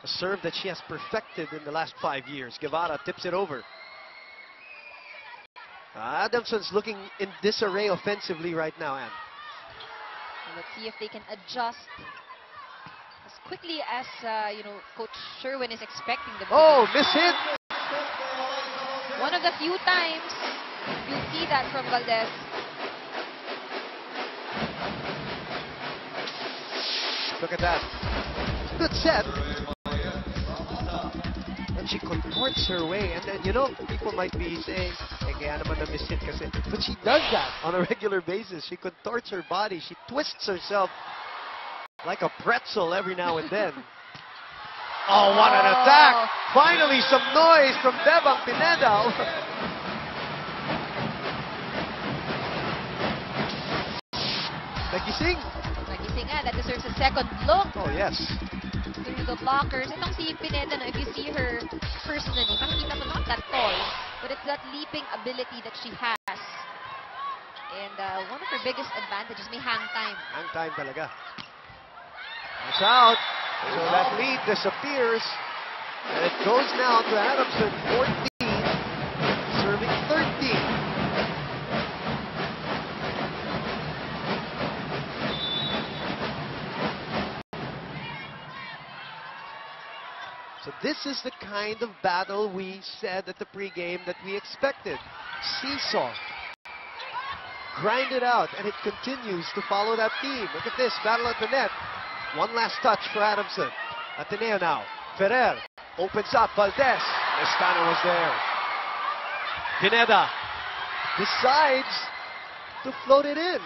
A serve that she has perfected in the last 5 years. Guevara tips it over. Adamson's looking in disarray offensively right now, Anne. Let's see if they can adjust as quickly as Coach Sherwin is expecting them to. Oh, miss hit! One of the few times you see that from Valdez. Look at that. Good set. And she contorts her way. And then, you know, people might be saying, eh, kaya naman na-miss it kasi. But she does that on a regular basis. She contorts her body. She twists herself like a pretzel every now and then. Oh, what an attack! Finally, some noise from Bebang Pineda. Nagising. Nagising nga. That deserves a second look. Oh, yes. Through the blockers. Itong si Pineda, no, if you see her personally, makikita mo not that tall, but it's that leaping ability that she has. And one of her biggest advantages, may hang time. Hang time talaga. It's out. So that lead disappears. And it goes now to Adamson, 14, serving 13. So this is the kind of battle we said at the pregame that we expected. Seesaw. Grind it out, and it continues to follow that theme. Look at this, battle at the net. One last touch for Adamson. Ateneo now. Ferrer opens up. Valdez. Mestana was there. Pineda decides to float it in.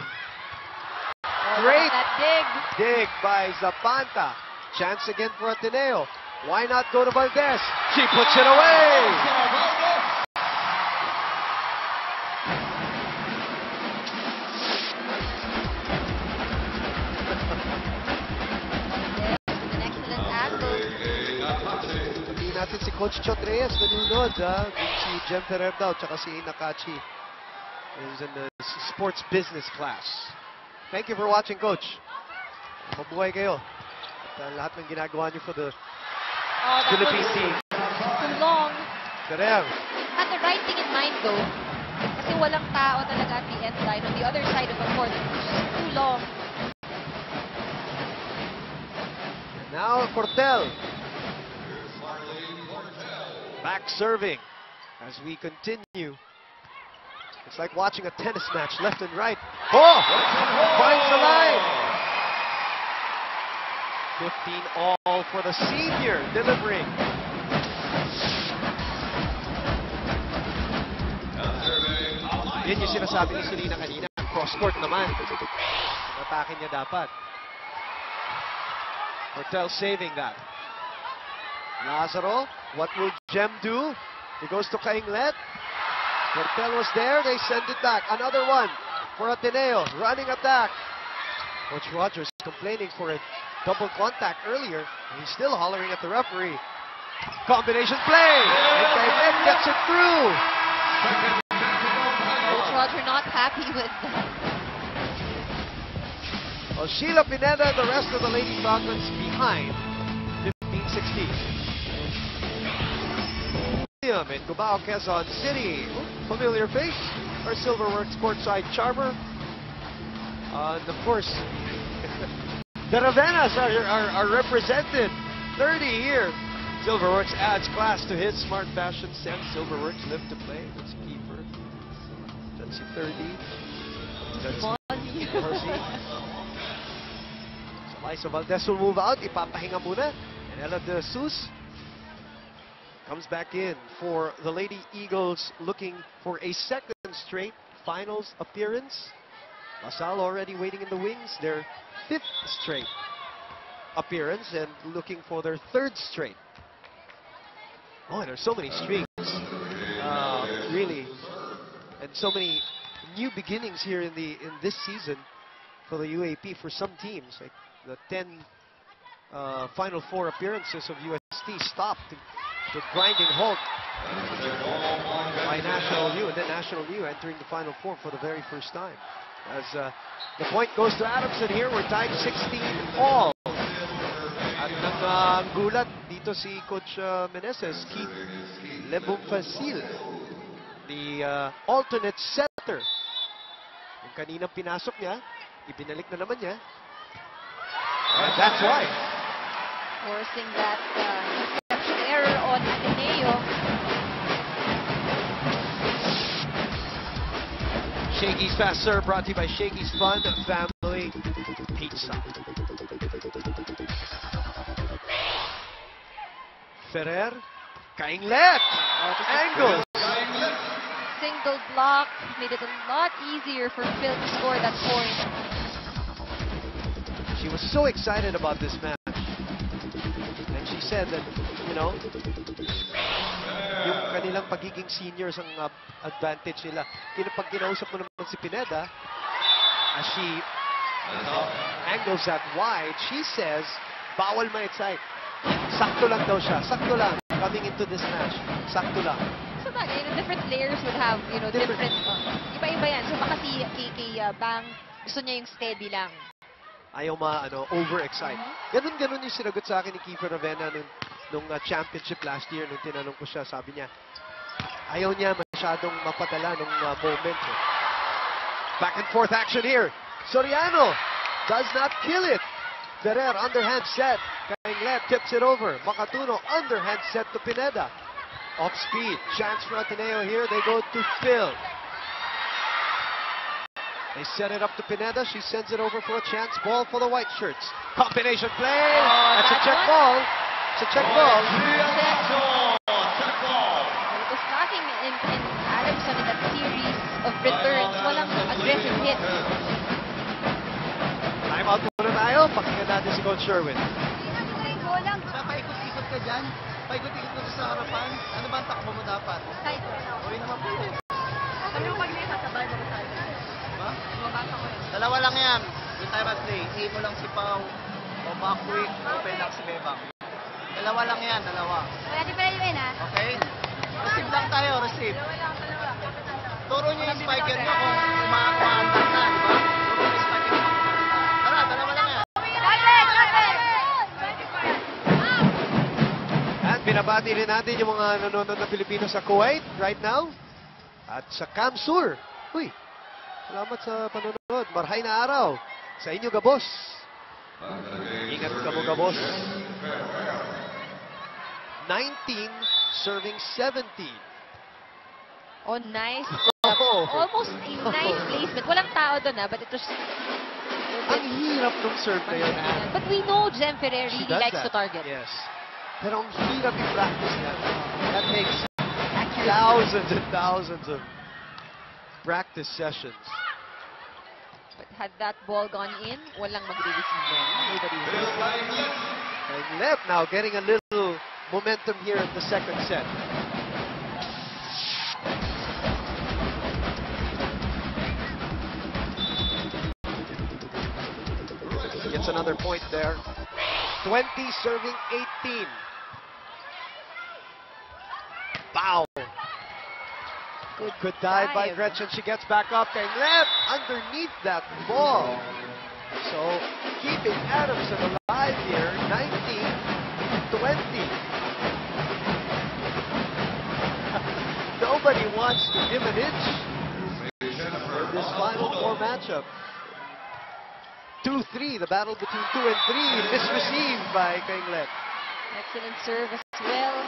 Great That dig by Zapanta. Chance again for Ateneo. Why not go to Valdez? She puts it away. Natin si Coach Chot Reyes nanonood, si Jem Ferrer daw, tsaka si Nakachi is in the sports business class. Thank you for watching, Coach. Mabuhay kayo. At lahat ng ginagawa niyo for the Philippine team. Too long. Ferrer. Had the right thing in mind though. Kasi walang tao talaga at the end line. On the other side of the court, it's just too long. And now Cortel. Back serving as we continue. It's like watching a tennis match, left and right. Oh! Finds the line. 15 all for the senior, delivering. Yan yung sinasabi ni Selena kanina. Cross-court naman. Atake niya dapat. Cortel saving that. Lazaro, what will Jem do? He goes to Kainglet. Cortel was there, they send it back. Another one for Ateneo, running attack. Coach Rogers complaining for a double contact earlier. He's still hollering at the referee. Combination play! And Kainglet gets it through. Coach Roger not happy with that. Well, Sheila Pineda and the rest of the Lady Falcons behind 15-16. In Cubao, Quezon City. Familiar face, our Silverworks courtside charmer. And of course, the Ravenas are represented. 30 here. Silverworks adds class to his smart fashion sense. Silverworks live to play. That's keeper. That's 30. That's Marcy. So Liza Valdez will move out. Ipapahinga muna. And Ella De Jesus comes back in for the Lady Eagles, looking for a second straight finals appearance. LaSalle already waiting in the wings, their 5th straight appearance, and looking for their 3rd straight. Oh, and there's so many streaks, really, and so many new beginnings here in this season for the UAP for some teams. Like the 10 Final Four appearances of UST stopped to grinding halt by National U, and then National U entering the Final Four for the very first time. As the point goes to Adamson here, we're tied 16 all. At nanggulat dito si Coach Meneses, Keith Lebumfasil, the alternate setter. Yung kaninang pinasok niya, ibinalik na naman niya. And that's why. Forcing that error on Ateneo. Shakey's Fast Serve brought to you by Shakey's Fun Family Pizza. Ferrer, Kainglet, angle. Single block made it a lot easier for Phil to score that point. She was so excited about this match. And she said that, you know, yung kanilang pagiging seniors ang advantage nila. Pag kinausap mo naman si Pineda, as she angles that wide, she says, bawal ma-excite. Sakto lang daw siya. Sakto lang. Coming into this match. Sakto lang. So bagay, different players would have, you know, different iba-iba yan. So baka kay Bang, gusto niya yung steady lang. Ayaw over-excite. Ganun-ganun yung sinagot sa akin ni Kiefer Ravena nung championship last year. Nung tinanong ko siya, sabi niya, ayaw niya masyadong mapadala nung moment. Back and forth action here. Soriano does not kill it. Ferrer, underhand set. Kainglet tips it over. Makatuno, underhand set to Pineda. Off speed. Chance for Ateneo here. They go to Phil. They set it up to Pineda. She sends it over for a chance ball for the white shirts. Combination play. That's a check ball. It's a check ball. It was lacking in Adamson in that series of returns. Walang aggressive hits. Time out muna tayo. Pakinggan natin si Coach Sherwin. Paikot-ikot ka dyan. Paikot-ikot ka sa harapan. Ano ba ang takbo mo dapat? Side. Uwi naman po. Sabi mo pag may sasabay mo sa side. Diba? Mabasa ko yun. Dalawa lang yan. Yung time at play. Hit mo lang si Pau. O back quick. Open lang si Bebang. Dalawa lang yan. Dalawa. Wala di pala yun, ha? Okay? Receive lang tayo. Receive. Turo niyo yung spiker niyo kung umaandar na. Diba? Turo niyo yung spiker niyo. Tara, dalawa lang yan. At binabati rin natin yung mga nanonood na Pilipino sa Kuwait right now. At sa Kamsur. Uy, salamat sa panonood. Marhay na araw. Sa inyo, Gabos. Ingat ka mo, Gabos. 19 serving 17. Oh, nice. Oh. Almost a nice placement. Walang tao doon, but it was... Ang hirap ng serve na yun. But we know Jem Ferrer She really does likes that. to target. Yes. Pero ang hirap i-practice yan. That takes thousands and thousands of practice sessions. But had that ball gone in, walang magre-receive doon. Nobody will. And Lev now getting a little momentum here in the second set. Gets another point there. 20 serving 18. Bow. Good dive by Gretchen. She gets back up and left underneath that ball. So keeping Adamson alive here. 19-20. Nobody wants to give an inch in this Final Four matchup. 2-3, the battle between 2 and 3, misreceived by Kainglet. Excellent serve as well.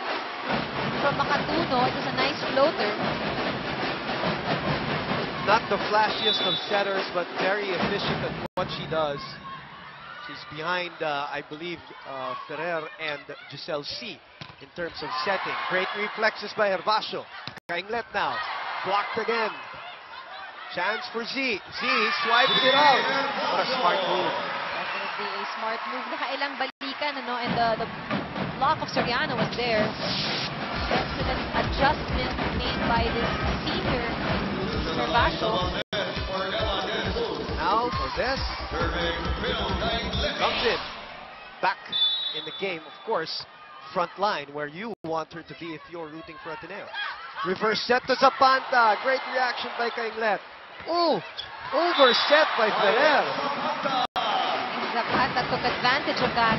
From Makatuno, it was a nice floater. Not the flashiest of setters, but very efficient at what she does. She's behind, I believe, Ferrer and Giselle C. in terms of setting. Great reflexes by Herbacio. Kainglet now, blocked again. Chance for Z. Z swipes it out. What a smart move. Definitely a smart move. Nakailang balikan, ano, and the block of Soriano was there. Excellent adjustment made by this senior, Herbacio. Now for this. Comes in. Back in the game, of course, front line where you want her to be if you're rooting for Ateneo. Reverse set to Zapanta. Great reaction by Kainglet. Oh, overset by Ferrer. And Zapata took advantage of that.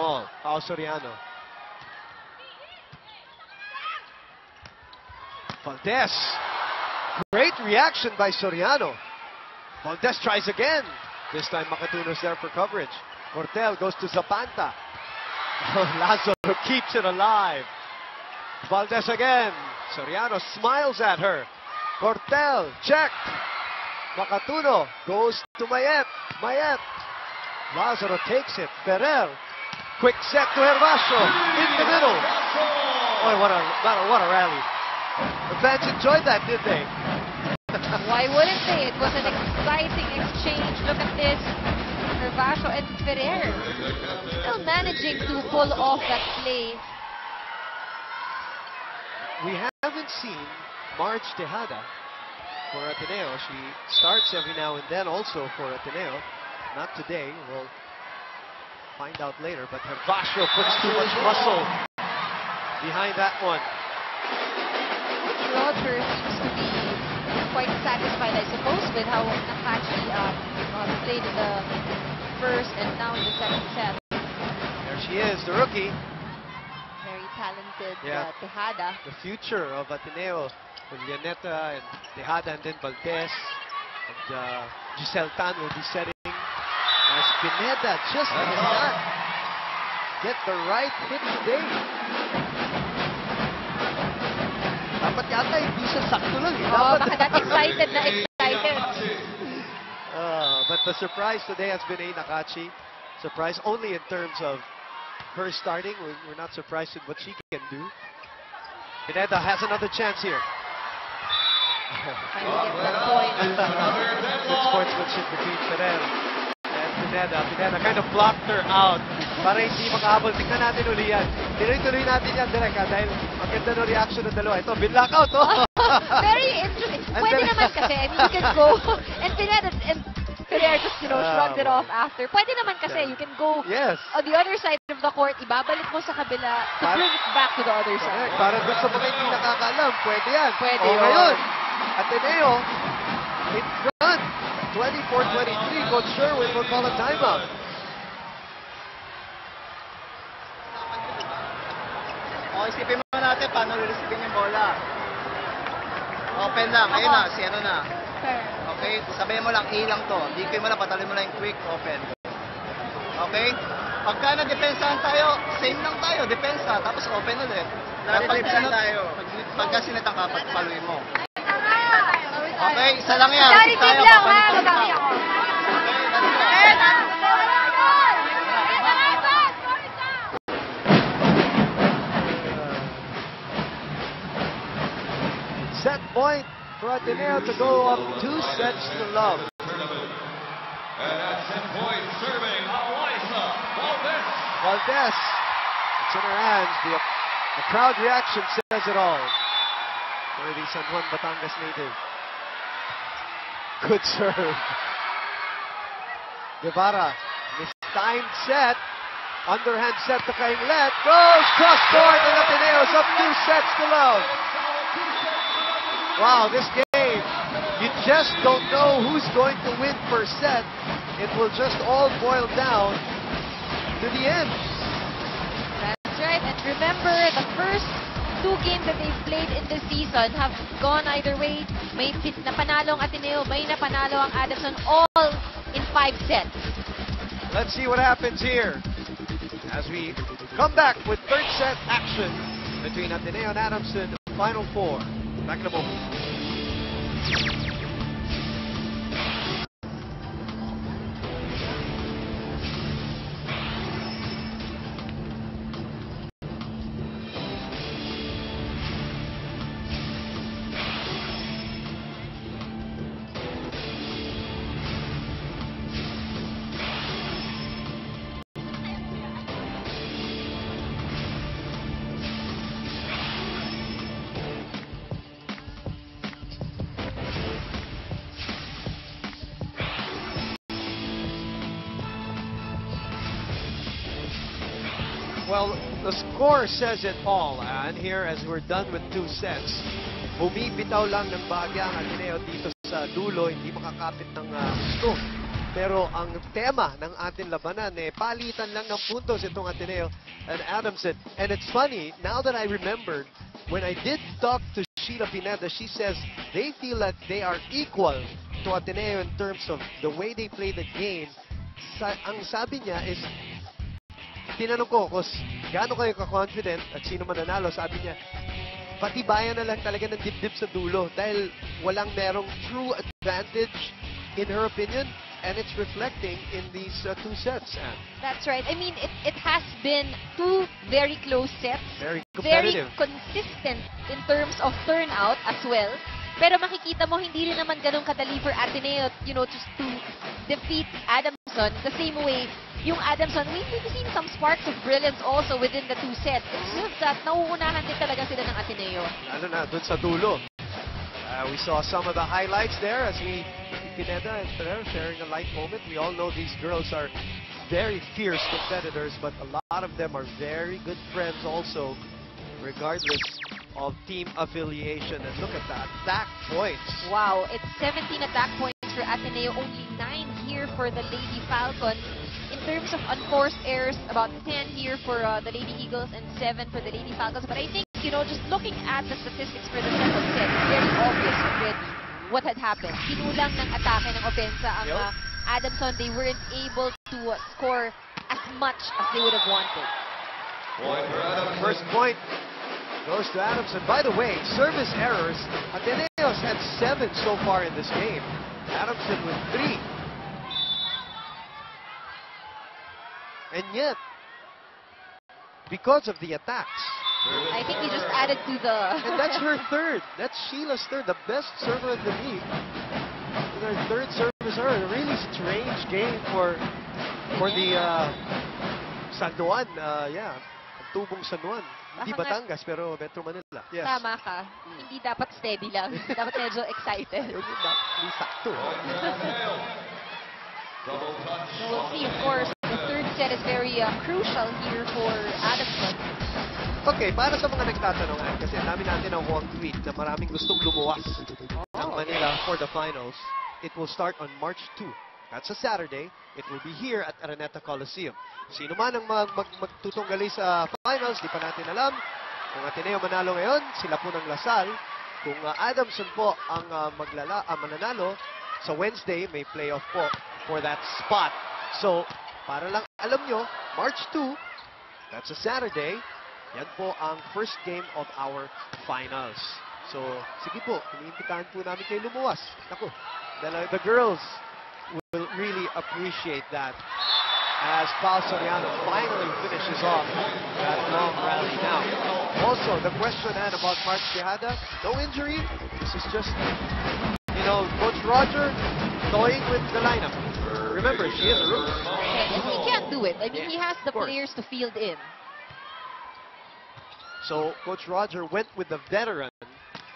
all. Pao Soriano. Valdez. reaction by Soriano. Valdez tries again. This time Makatuno's there for coverage. Cortel goes to Zapanta. Lazaro keeps it alive. Valdez again. Soriano smiles at her. Cortel, check. Makatuno goes to Mayet. Mayet. Lazaro takes it. Ferrer. Quick set to Herbacio. In the middle. Boy, what a rally. The fans enjoyed that, did they? Why wouldn't they? It was an exciting exchange. Look at this. Herbacio and Ferrer still managing to pull off that play. We haven't seen Marge Tejada for Ateneo. She starts every now and then also for Ateneo. Not today. We'll find out later. But Herbacio puts too much muscle behind that one. Roger seems to be quite satisfied, I suppose, with how Nakachi played in the first and now in the second set. There she is, the rookie. Very talented The Tejada. future of Ateneo with Llaneta and Tejada and then Valdez. And Giselle Tan will be setting. As Pineda just cannot get the right hit today. Dapat yata hindi siya sakto lang. Baka that excited na excited. But the surprise today has been A. Nakachi. Surprise only in terms of her starting. We're not surprised with what she can do. Pineda has another chance here. Good sportsmanship between Ferrer and Pineda. Pineda kind of blocked her out para hindi makahabol. Tingnan natin uli yan. Tuloy-tuloy natin yan, Direk, dahil maganda no reaction ng dalawa. Ito, binlock out, oh! Very interesting. Pwede naman kasi. I mean, you can go. And Pineda and Ferrer just, shrugged it off after. Pwede naman kasi. You can go on the other side of the court. Ibabalik mo sa kabila to bring it back to the other side. Para dun sa mga hindi nakakaalam, pwede yan. Pwede yun. Ngayon, Ateneo in front. 24-23. Coach Sherwin will call a timeout. Isipin mo natin paano lilisipin yung bola. Open lang. Ayun na, si ano na. Okay? Sabihin mo lang, A lang to. Hindi mo lang, patuloy mo lang yung quick open. Okay? Pagka na-depensahan tayo, same lang tayo, depensa. Tapos open ulit. Pagka tayo. Pagka sinetang ka, patuloy mo. Okay? Isa lang yan. Charity tayo, lang, papalit ha? mo. Madami ako. Set point for Ateneo to go up 2 sets to love. And at set point, serving Alyssa Valdez. Valdez, it's in her hands. The crowd reaction says it all. For the San Juan Batangas native. Good serve. Guevara, mistimed set. Underhand set to Kainglet. Goes cross court and Ateneo's up 2 sets to love. Wow, this game, you just don't know who's going to win per set. It will just all boil down to the end. That's right. And remember, the first 2 games that they've played in this season have gone either way. May napanalo ang Ateneo, may napanalo ang Adamson, all in 5 sets. Let's see what happens here as we come back with third set action between Ateneo and Adamson, Final 4. Back in a moment. Well, the score says it all, and here as we're done with 2 sets, bumibitaw lang ng bahagya ang Ateneo dito sa dulo, hindi makakapit ng gusto. Pero ang tema ng ating labanan, palitan lang ng puntos itong Ateneo and Adamson. And it's funny, now that I remembered, when I did talk to Sheila Pineda. She says they feel that they are equal to Ateneo in terms of the way they play the game. Ang sabi niya is, tinanong ko kung gaano kayo ka-confident at sino mananalo, sabi niya, patibayan na lang talaga ng dibdib sa dulo dahil walang merong true advantage in her opinion, and it's reflecting in these two sets. That's right. I mean, it has been two very close sets. Very Very competitive. consistent in terms of turnout as well. Pero makikita mo, hindi rin naman ganun kadali for Ateneo, you know, just to defeat Adamson the same way. Yung Adamson, we've seen some sparks of brilliance also within the two sets. It's just that nauunahan din talaga sila ng Ateneo. Lalo na dun sa dulo. We saw some of the highlights there as Pineda and Ferrer sharing a light moment. We all know these girls are very fierce competitors, but a lot of them are very good friends also, regardless of team affiliation. And look at the attack points. Wow, it's 17 attack points for Ateneo, only 9 here for the Lady Falcons. In terms of unforced errors, about 10 here for the Lady Eagles and 7 for the Lady Falcons. But I think, you know, just looking at the statistics for the second set, it's very obvious already what had happened. Kinulang ng atake ng opensa ang Adamson. They weren't able to score as much as they would have wanted. First point goes to Adamson. By the way, service errors, Ateneo's had 7 so far in this game. Adamson with 3. And yet, because of the attacks, I think he just added to the... and that's her third. That's Sheila's third, the best server in the league. And her third service error. A really strange game for the San Juan. Tubong San Juan. Hindi Batangas, pero Metro Manila. Yes. Tama ka. Hindi dapat steady lang. Dapat medyo excited. Hindi sakto. We'll see, of course. The third set is very crucial here for Adamson. Okay, para sa mga nagtatanong, kasi dami natin ang one tweet na maraming gustong lumuwas ng Manila for the finals. It will start on March 2. That's a Saturday. It will be here at Araneta Coliseum. Sino man ang magtutunggali sa finals, di pa natin alam. Kung Ateneo manalo ngayon, sila po ng Lasal. Kung Adamson po ang mananalo, sa Wednesday may playoff po for that spot. So, para lang alam nyo, March 2, that's a Saturday. Yan po ang first game of our finals. So, sige po, iniimbitahan po namin kayo lumuwas. Naku, the girls will really appreciate that as Pao Soriano finally finishes off that long rally now. Also, the question about Mark Tejada, no injury. This is just, you know, Coach Roger toying with the lineup. Remember, she is a rookie. And he can't do it. I mean, he has the players to field in. So, Coach Roger went with the veteran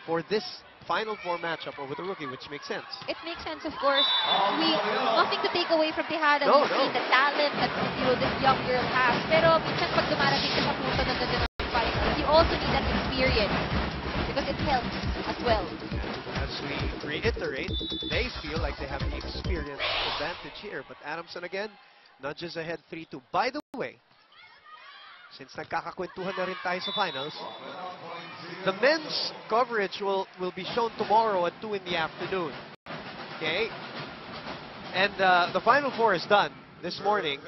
for this Final Four matchup over the rookie, which makes sense. It makes sense, of course. Nothing to take away from Tejada. No. The talent that this young girl has. Pero minsan pag dumarating ka sa punto ng finals, you also need that experience because it helps as well. As we reiterate, they feel like they have the experience advantage here. But Adamson again nudges ahead 3-2. By the way, since nagkakakwentuhan na rin tayo sa finals, the men's coverage will be shown tomorrow at 2 in the afternoon. Okay? And the Final Four is done this morning.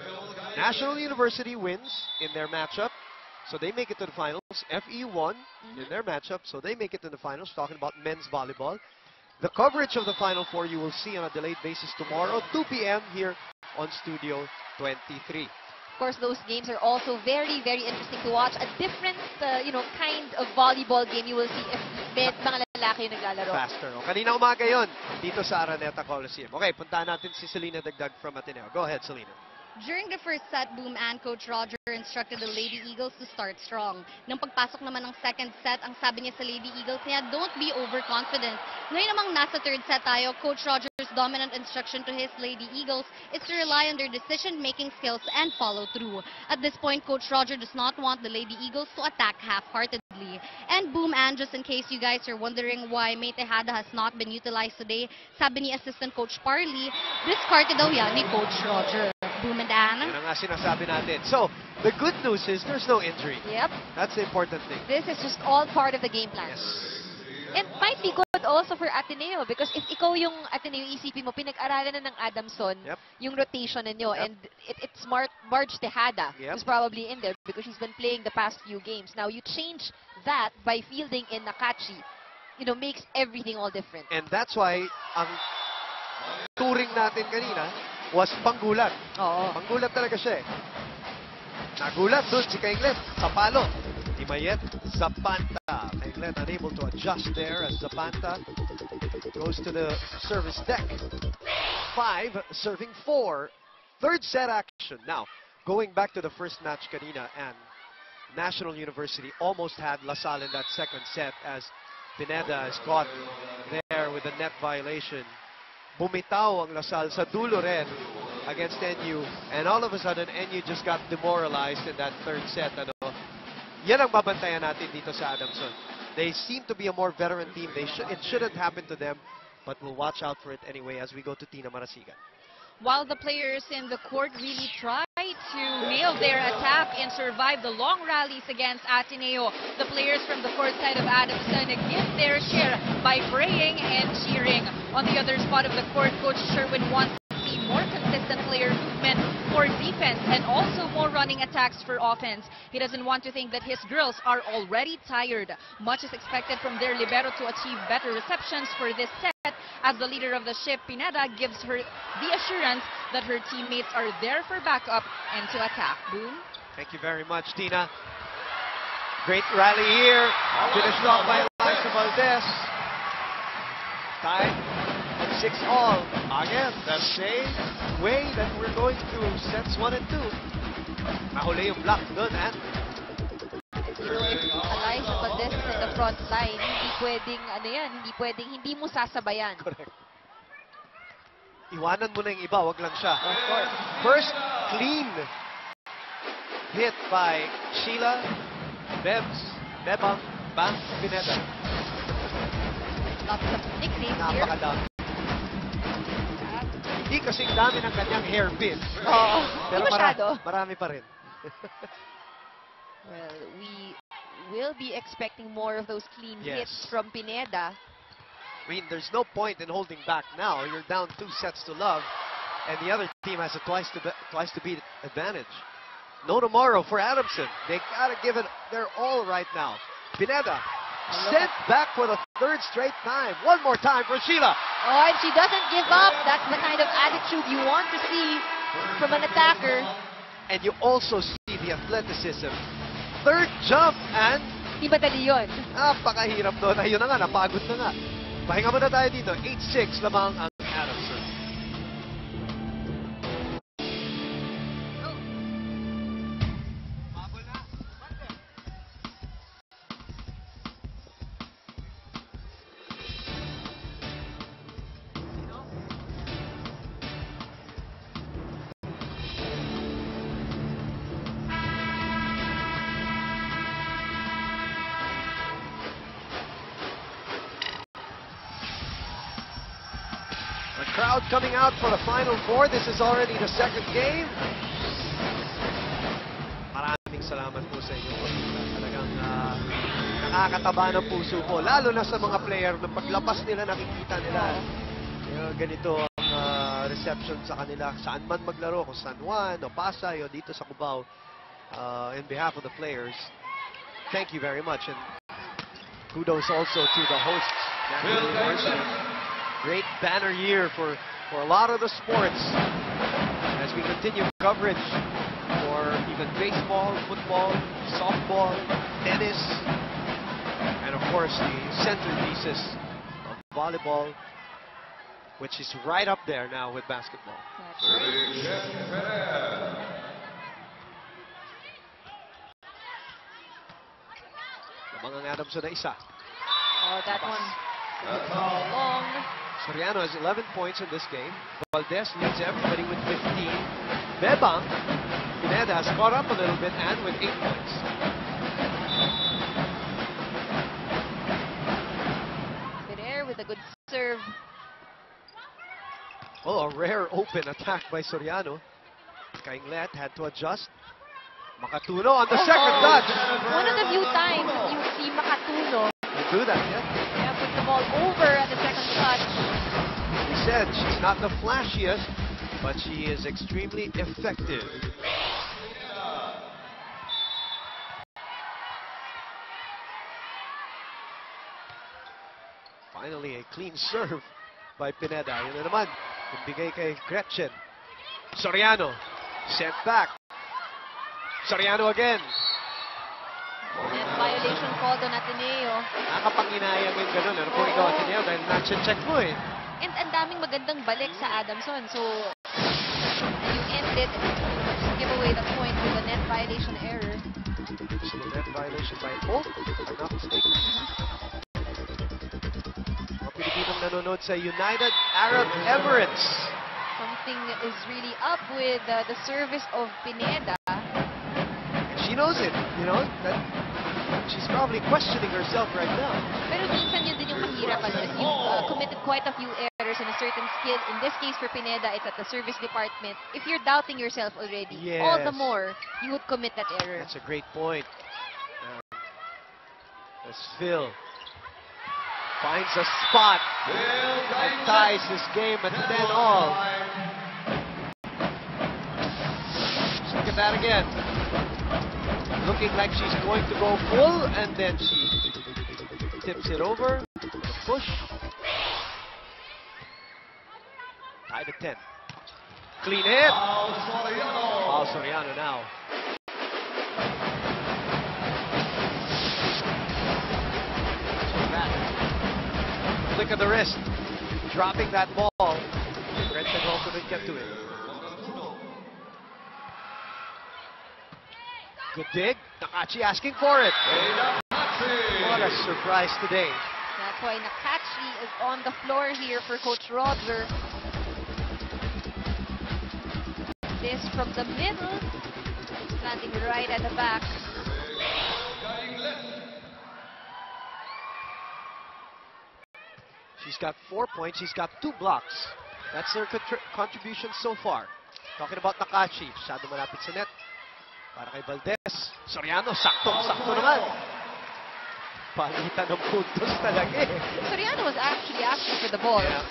National University wins in their matchup, so they make it to the finals. FE won in their matchup, so they make it to the finals. Talking about men's volleyball. The coverage of the Final Four you will see on a delayed basis tomorrow, 2 p.m. here on Studio 23. Of course, those games are also very, very interesting to watch. A different, kind of volleyball game you will see if mga lalaki yung naglalaro. Faster. No? Kanina umaga yon dito sa Araneta Coliseum. Okay, puntahan natin si Selena Dagdag from Ateneo. Go ahead, Selena. During the first set, Boom and Coach Roger instructed the Lady Eagles to start strong. Nang pagpasok naman ng second set, ang sabi niya sa Lady Eagles niya, don't be overconfident. Ngayon namang nasa third set tayo, Coach Roger's dominant instruction to his Lady Eagles is to rely on their decision-making skills and follow through. At this point, Coach Roger does not want the Lady Eagles to attack half-heartedly. And Boom and, just in case you guys are wondering why May Tejada has not been utilized today, sabi ni Assistant Coach Parley, diskarte daw yan ni Coach Roger. Boom and Ann. Yan ang nga sinasabi natin. So, the good news is there's no injury. Yep. That's the important thing. This is just all part of the game plan. Yes. And might be good also for Ateneo because if ikaw yung Ateneo, isipin mo, pinag-aralan na ng Adamson yung rotation ninyo. And it's Marge Tejada who's probably in there because she's been playing the past few games. Now, you change that by fielding in Nakachi. You know, makes everything all different. And that's why, ang turing natin kanina was panggulat. Oo. Panggulat talaga siya eh. Nagulat doon si Kainglet sa palo. Di Mayet, Zapanta. Kainglet unable to adjust there as Zapanta goes to the service deck. 5, serving 4. Third set action. Now, going back to the first match kanina, and National University almost had LaSalle in that second set as Pineda is caught there with a net violation. Bumitaw ang LaSalle sa dulo rin against NU, and all of a sudden NU just got demoralized in that third set. Ano? Yan ang babantayan natin dito sa Adamson. They seem to be a more veteran team. It shouldn't happen to them, but we'll watch out for it anyway as we go to Tina Marasigan. While the players in the court really try to nail their attack and survive the long rallies against Ateneo, the players from the court side of Adamson give their share by praying and cheering. On the other spot of the court, Coach Sherwin wants to see more consistent player movement for defense and also more running attacks for offense. He doesn't want to think that his girls are already tired. Much is expected from their libero to achieve better receptions for this set, as the leader of the ship, Pineda, gives her the assurance that her teammates are there for backup and to attack. Boom. Thank you very much, Tina. Great rally here. Finished off by Eliza Valdez. Tied at 6-all. Again, the same way that we're going through sets 1 and 2. Mahuli yung block doon, and Eliza Valdez in the front line, hindi pwedeng, hindi mo sasabayan. correct. Iwanan mo na yung iba, wag lang siya. Of course. First clean hit by Sheila, Bebang, Bang, Pineda. Lots of nicknames here. Napakadami. Hindi kasing dami ng kanyang hairpin. Oo. Pero Hindi masyado. marami pa rin. Well, we will be expecting more of those clean Yes. hits from Pineda. I mean, there's no point in holding back now. You're down 2 sets to love, and the other team has a twice to beat advantage. No tomorrow for Adamson. They gotta give it their all right now. Pineda sent back for the 3rd straight time. One more time for Sheila. Oh, and she doesn't give up. That's the kind of attitude you want to see from an attacker. And you also see the athleticism. 3rd jump, and Di madali yun. napakahirap doon. Ayun na nga, napagod na nga. Pahinga muna tayo dito. 8-6 lamang ang Adamson. Crowd coming out for the Final Four. This is already the 2nd game. Maraming salamat po sa inyo. Talagang nakakataba ng puso po. Lalo na sa mga player na paglabas nila, nakikita nila ganito ang reception sa kanila. Saan man maglaro, kung San Juan, o Pasay, o dito sa Cubao. In behalf of the players, thank you very much. And kudos also to the hosts. Great banner year for a lot of the sports as we continue coverage for even baseball, football, softball, tennis, and of course the centerpieces of volleyball, which is right up there now with basketball. Lamang ang Adamson na isa. Oh, that one. Long. Soriano has 11 points in this game. Valdez leads everybody with 15. Bebang, Pineda has caught up a little bit and with 8 points. Midair with a good serve. Oh, a rare open attack by Soriano. Kainglet had to adjust. Makatuno on the second touch. One of the few times you see Makatuno do that, yeah. ball over at the second touch. We said she's not the flashiest, but she is extremely effective. Finally, a clean serve by Pineda. Yun na naman, bigay kay Gretchen. Soriano, sent back. Soriano again. Net violation called on Ateneo. Nakapanginayang yung gano'n. Ano po ikaw, Ateneo? Dahil na-check mo eh. And ang daming magandang balik sa Adamson. So, you ended, give away the point with a net violation error. So, net violation by Hope, if I'm not mistaken. Mga Pilipinong nanonood sa United Arab Emirates. Something is really up with the service of Pineda. She knows it, you know, that she's probably questioning herself right now. Pero minsan yun din yung mahirap. You've committed quite a few errors in a certain skill. In this case for Pineda, it's at the service department. If you're doubting yourself already, all the more you would commit that error. That's a great point. As Phil finds a spot and ties this game at 10-all. Look at that again. Looking like she's going to go full, and then she tips it over. Push. Tied at 10. Clean hit. Paul Soriano now. Flick of the wrist. Dropping that ball. Gretchen also didn't get to it. Good dig. Nakachi asking for it. What a surprise today. That's why Nakachi is on the floor here for Coach Roger. This from the middle. Standing right at the back. She's got 4 points. She's got 2 blocks. That's her contribution so far. Talking about Nakachi. Masyado malapit sa net. Para kay Valdez. Soriano, sakto naman. Palitan ng puntos talaga eh. Soriano was actually asking for the ball. Yeah.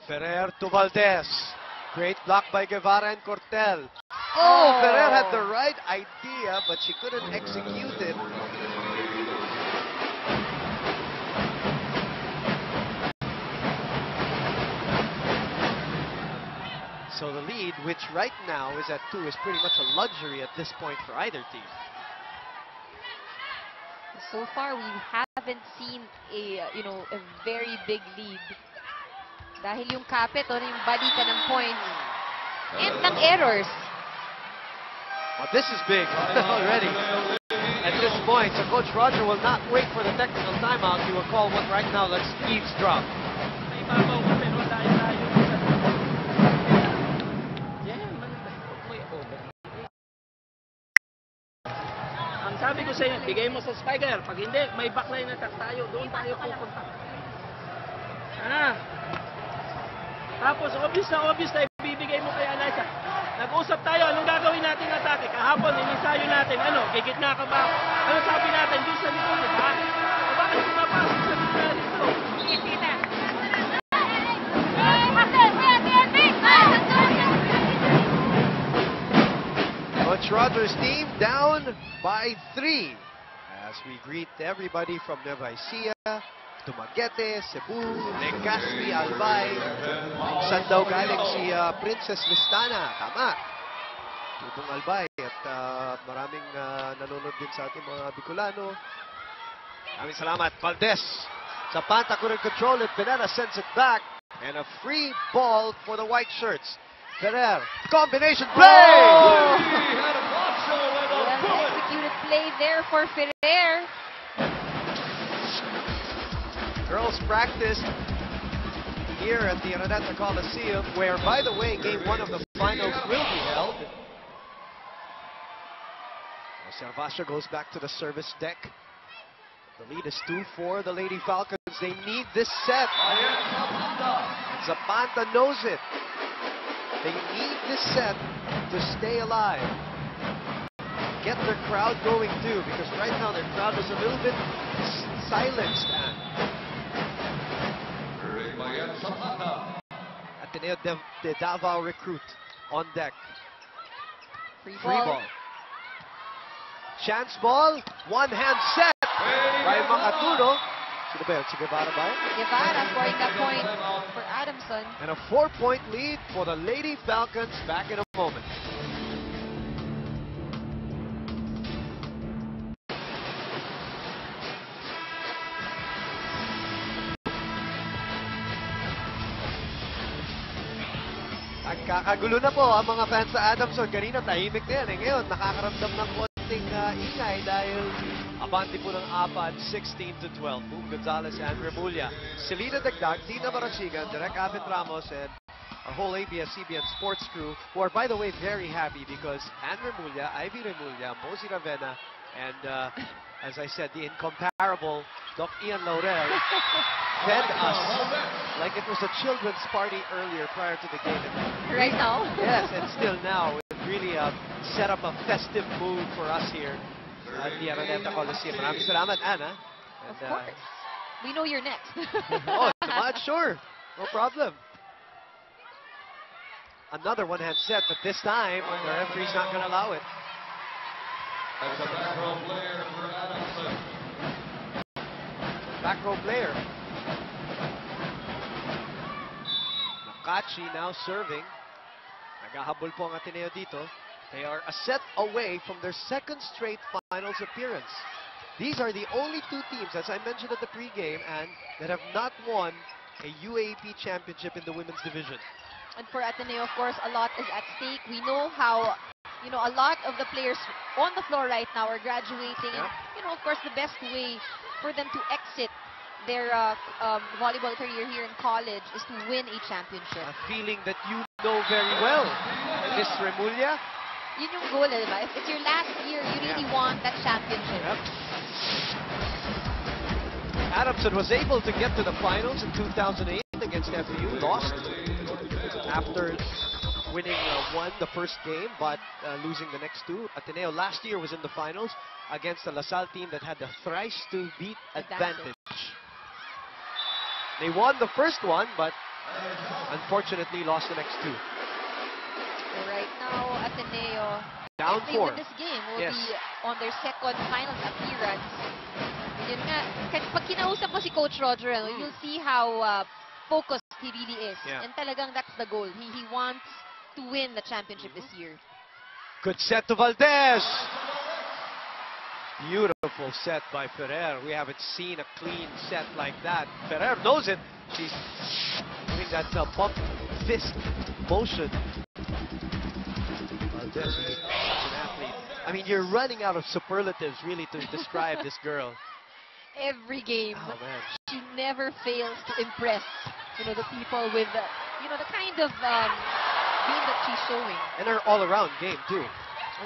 Ferrer to Valdez. Great block by Guevara and Cortel. Oh, Ferrer had the right idea, but she couldn't execute it. So the lead, which right now is at 2, is pretty much a luxury at this point for either team. So far, we haven't seen a very big lead. Dahil yung kapit, yung balikan ng points and ng errors. Well, this is big already at this point. So Coach Roger will not wait for the technical timeout. He will call what right now, let's eavesdrop. Ang sabi ko sa inyo, bigay mo sa Spiker. Pag hindi, may backline attack tayo. Doon tayo pupunta. Tapos, obvious na ibibigay mo kay Alyssa. Nag-usap tayo, anong gagawin natin atake? Kahapon, inisayo natin, gigitna ka ba? Ano sabi natin? Doon sa likod, ha? O bakit pumapasok sa likod dito? Coach Roger's team down by 3 as we greet everybody from Nueva Ecija, Dumaguete, Cebu, Legazpi, Albay. Minsan daw galing si Princess Listana. Tama. Tubong Albay. At maraming nanonood din sa ating mga Bicolano. Maraming salamat. Valdez. Zapata couldn't control it. Pineda sends it back. And a free ball for the white shirts. Ferrer. Combination play! Well executed play there for Ferrer. Girls practice here at the Araneta Coliseum, where, by the way, Game 1 of the finals will be held. Servacio goes back to the service deck. The lead is 2 for the Lady Falcons. They need this set. Zapanta knows it. They need this set to stay alive. Get their crowd going too, because right now their crowd was a little bit silenced. Ateneo de Davao recruit on deck. Free Ball. Chance ball. One hand set by Makatuno. Sino ba yun? Si Guevara ba? Guevara scoring that point for Adamson. And a 4-point lead for the Lady Falcons. Back in a moment. Nagkakagulo na po ang mga fans sa Adamson. Kanina tahimik na yan. Ngayon, nakakaramdam ng konting ingay dahil abante po ng apat, 16-12. Boom Gonzalez and Remulla. Selena Dagdag, Tina Marasigan, Direk Abit Ramos, and our whole ABS-CBN sports crew, who are, by the way, very happy because Anne Remulla, Ivy Remulla, Mosi Ravena, and as I said, the incomparable Doc Ian Laurel fed us like it was a children's party earlier prior to the game. Right now? Yes, and still now. It really set up a festive mood for us here at the Araneta Coliseum. Maraming salamat, Anna. And, of course. We know you're next. Oh, Samad, sure. No problem. Another one-hand set, but this time, the referee's not going to allow it. That's a back row player for Adamson. Back row player. Nakachi now serving. Nagahabol po ang Ateneo dito. They are a set away from their second straight finals appearance. These are the only two teams, as I mentioned at the pregame, and that have not won a UAAP championship in the women's division. And for Ateneo, of course, a lot is at stake. We know how, a lot of the players on the floor right now are graduating. Yeah. And, of course, the best way for them to exit their volleyball career here in college is to win a championship. A feeling that you know very well, Miss Remulla. Yun yung goal, diba? If it's your last year, you really want that championship. Yep. Adamson was able to get to the finals in 2008 against FAU, lost after winning the first game, but losing the next two. Ateneo last year was in the finals against the LaSalle team that had the thrice-to-beat advantage. They won the first one, but unfortunately lost the next two. So right now, Ateneo, Down if they 4. win this game, will Yes. be on their second finals appearance. Yun nga, pag kinausap mo si Coach Roger, you'll see how focused he really is. Yeah. And talagang that's the goal. He wants to win the championship this year. Good set to Valdez. Beautiful set by Ferrer. We haven't seen a clean set like that. Ferrer knows it. She's doing that bump fist motion. Valdez is such an athlete. I mean, you're running out of superlatives really to describe this girl. Every game, Oh man. she never fails to impress, the people with, the kind of game that she's showing. And her all-around game too.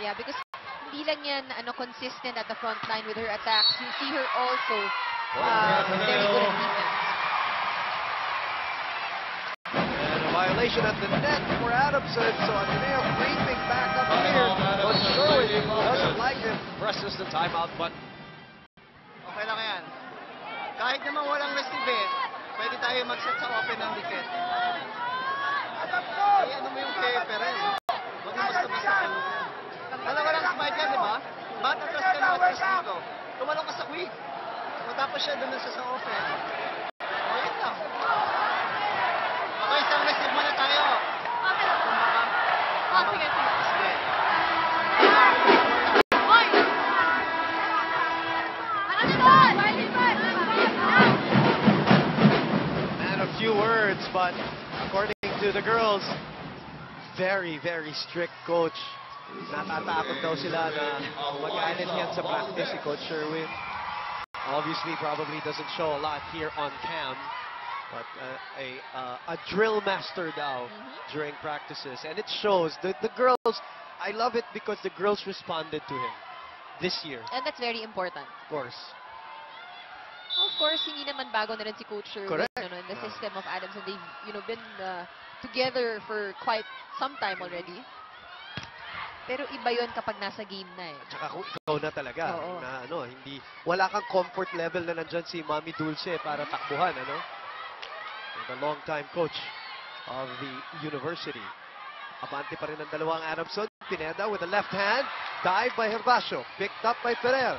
Yeah, because hindi lang yan consistent at the front line with her attacks. You see her also very good at defense. And a violation at the net for Adamson. So Ateneo creeping back up here. But Sherwin doesn't like it. Presses the timeout button. Okay lang yan. Kahit naman walang receive, pwede tayo mag-set sa open ng dikit. Eh, ano mo yung kay Perez? Huwag mo basta-basta. Dalawa lang smite yan, di ba? Ba't atras ka na atras dito? Tumalong ka sa quick. Matapos siya doon sa open. O, yun lang. Okay, isang receive muna tayo. Okay lang. Oh, sige, sige. Sige. Hoy! Ano doon? And a few words, but according to the girls, very, very strict coach. Natatakot daw sila na magalit yan sa practice si Coach Sherwin. Obviously, probably doesn't show a lot here on cam, but a drill master daw during practices. And it shows. The girls, I love it because the girls responded to him this year. And that's very important. Of course. of course, hindi naman bago na rin si Coach Sherwin, Correct. in the system of Adamson. They've, been together for quite some time already. Pero iba yon kapag nasa game na eh. Tsaka kung ikaw na talaga, Oo. na wala kang comfort level na nandyan si Mami Dulce para takbuhan, And the long-time coach of the university. Abante pa rin ang dalawang Adamson. Pineda with the left hand. Dive by Herbacio. Picked up by Ferrer.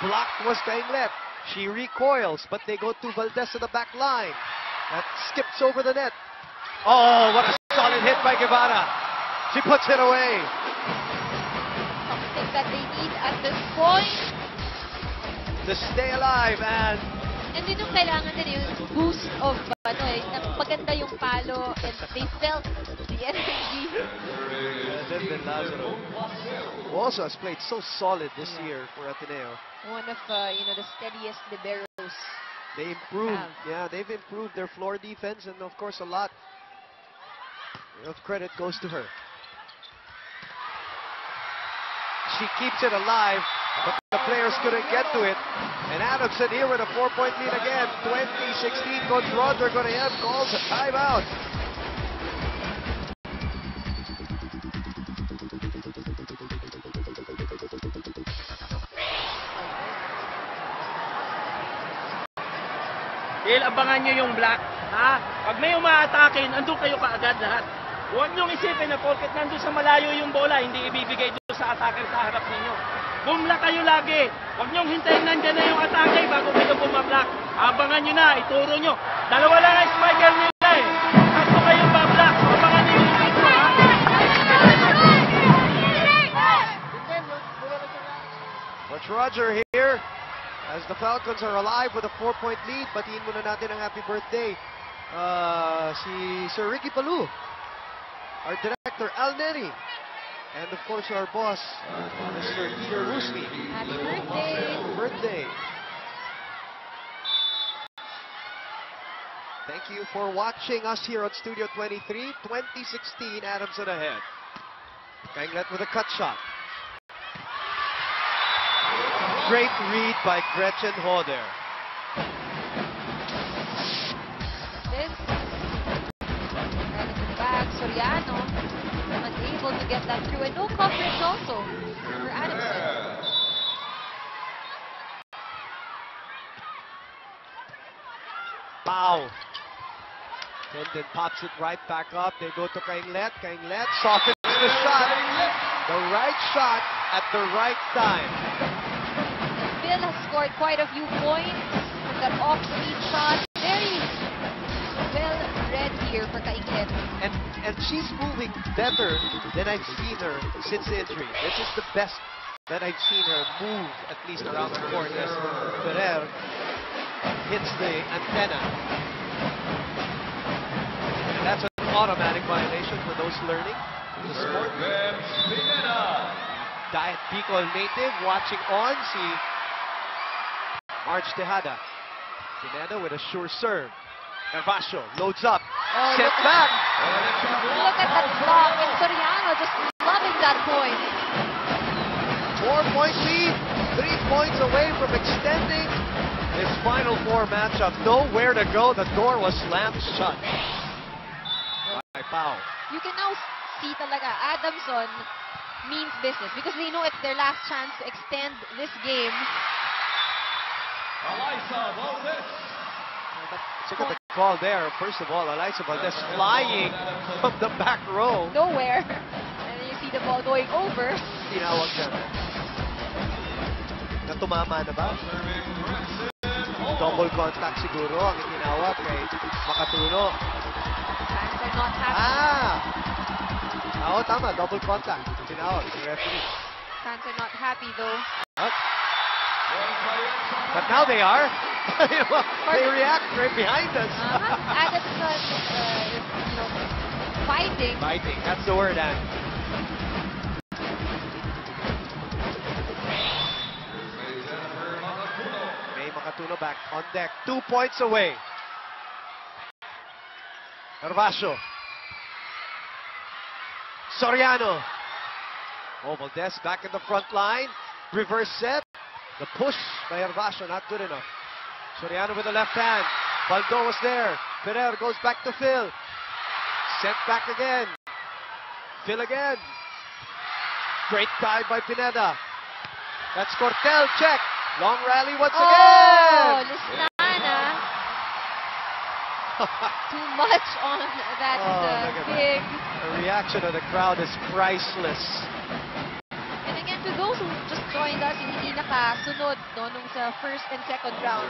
Blocked was Kainglet. She recoils, but they go to Valdez to the back line. That skips over the net. Oh, what a solid hit by Guevara. She puts it away. Something that they need at this point. To stay alive, and And yun yung kailangan din yung boost of maganda yung palo and they felt the energy. Devin Lazaro also has played so solid this year for Ateneo. One of the steadiest liberos. They improved, they've improved their floor defense, and of course a lot of credit goes to her. She keeps it alive, but the players couldn't get to it. And Adamson here with a 4-point lead again. 2016, Coach Roger Gorayev calls a timeout. Abangan nyo yung black, ha? Pag may umaatakin, andun kayo kaagad lahat. Huwag nyo isipin na porket nandun sa malayo yung bola, hindi ibibigay doon sa attacker sa harap ninyo. Bumla kayo lagi. Huwag nyo hintayin nandyan na yung atake bago kayo bumablock. Abangan nyo na, ituro nyo. Dalawa lang ang spiker nila eh. Tatlo kayong bablock. Abangan nyo yung ituro, ha? Coach Roger here as the Falcons are alive with a 4-point lead. Batiin muna natin ang happy birthday si Sir Ricky Palou, our director Al Neri, and of course our boss Mr. Peter Rusli. Happy birthday! Happy birthday! Thank you for watching us here on Studio 23. 2016, Adamson ahead. Kainglet with a cut shot. Great read by Gretchen Hoder. This right at the back, Soriano unable to get that through, and no coverage also for Adamson. Pow! Tendon pops it right back up. They go to Kainglet. Kainglet softens the shot. The right shot at the right time. Bill has scored quite a few points from that off-speed shot. Very well read here for Kainglet. And she's moving better than I've seen her since the injury. This is the best that I've seen her move, at least around the court, as Ferrer hits the antenna. And that's an automatic violation for those learning the sport. Diet Bicol native watching on. See March Tejada. Pineda with a sure serve. Herbacio loads up. Set back. Look at that block, and Soriano just loving that point. 4-point lead. 3 points away from extending this Final Four matchup. Nowhere to go. The door was slammed shut by Pau. You can now see talaga Adamson means business because they know it's their last chance to extend this game. Look at the call there. First of all, Alyssa Valdez flying from the back row. Nowhere. And then you see the ball going over. Tinawag na. Natumama na ba? Double contact siguro ang itinawag kay Makatuno. Fans are not happy. Oo, tama. Double contact. Tinawag ng referee. Fans are not happy though. But now they are. They react right behind us. Adamson is, fighting. Fighting. That's the word, Anne. May Makatuno back on deck. 2 points away. Herbacio. Soriano. Valdez back in the front line. Reverse set. The push by Herbacio not good enough. Soriano with the left hand. Baldo was there. Ferrer goes back to Phil. Sent back again. Phil again. Great tie by Pineda. That's Cortel. Check. Long rally once Oh, again. Listana. Too much on that look at big. The reaction of the crowd is priceless. And again, to those who just joined us, yung hindi nakasunod nung sa first and second round,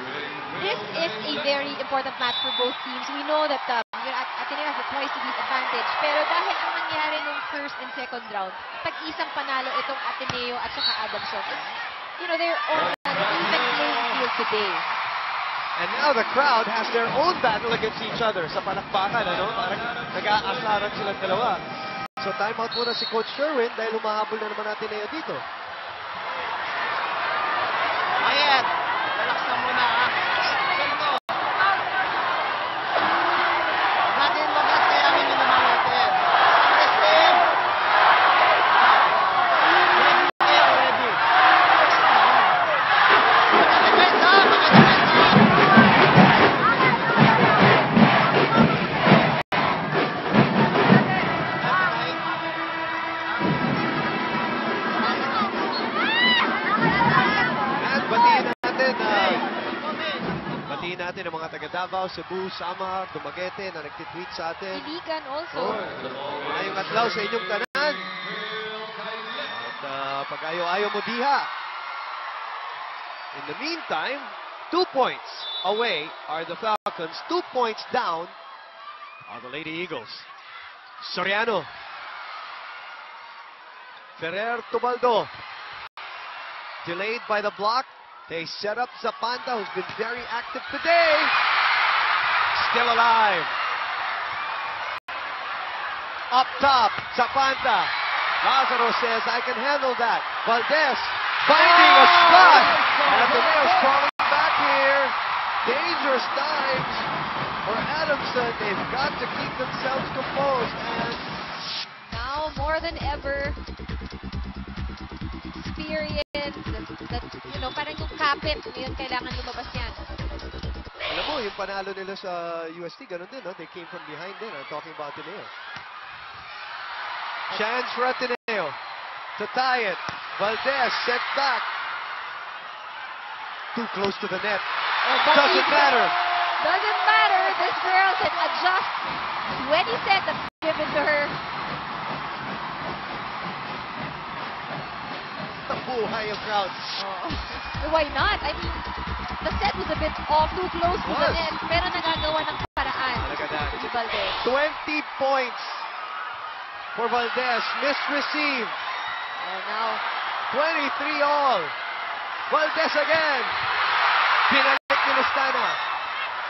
this is a very important match for both teams. We know that Ateneo has a twice-to-beat advantage, pero dahil ang nangyari nung first and second round, tag-isang panalo itong Ateneo at saka Adamson. They're on an even playing field today. And now the crowd has their own battle against each other sa palakpakan, ano? Parang nag-aasaran silang dalawa. So timeout muna si Coach Sherwin dahil humahabol na naman natin Ateneo dito. Mayet, relax na muna ha. Ganito. Huwag natin mablas kayangin yung naman natin. Testing. Ready kayo, ready. Makadefense ha, makadefense ha. Batiin natin ang mga taga Davao, Cebu, Samar, Dumaguete na nagtitweet sa atin. Iligan also. Ayong adlaw sa inyong tanan. At pag-ayo-ayo mo diha. In the meantime, 2 points away are the Falcons. 2 points down are the Lady Eagles. Soriano. Ferrer to Baldo. Delayed by the block. They set up Zapanta, who's been very active today. Still alive. Up top, Zapanta. Lazaro says, I can handle that. Valdez finding a shot. And Ateneo's falling back here. Dangerous times for Adamson. They've got to keep themselves composed. And now, more than ever, experience, that parang yung kapit, yun, kailangan lumabas yan. Alam mo, yung panalo nila sa UST, ganun din, no? They came from behind din. I'm talking about Ateneo. Chance for Ateneo to tie it. Valdez set back. Too close to the net. Doesn't matter. Doesn't matter. This girl can adjust to any set that's given to her. Buhay ang crowd. Why not? I mean, the set was a bit off, too close to the net, pero nagagawa ng paraan si Valdez. 20 points for Valdez. Misreceive. Oh, now 23 all. Valdez again. Pinalik ni Listana.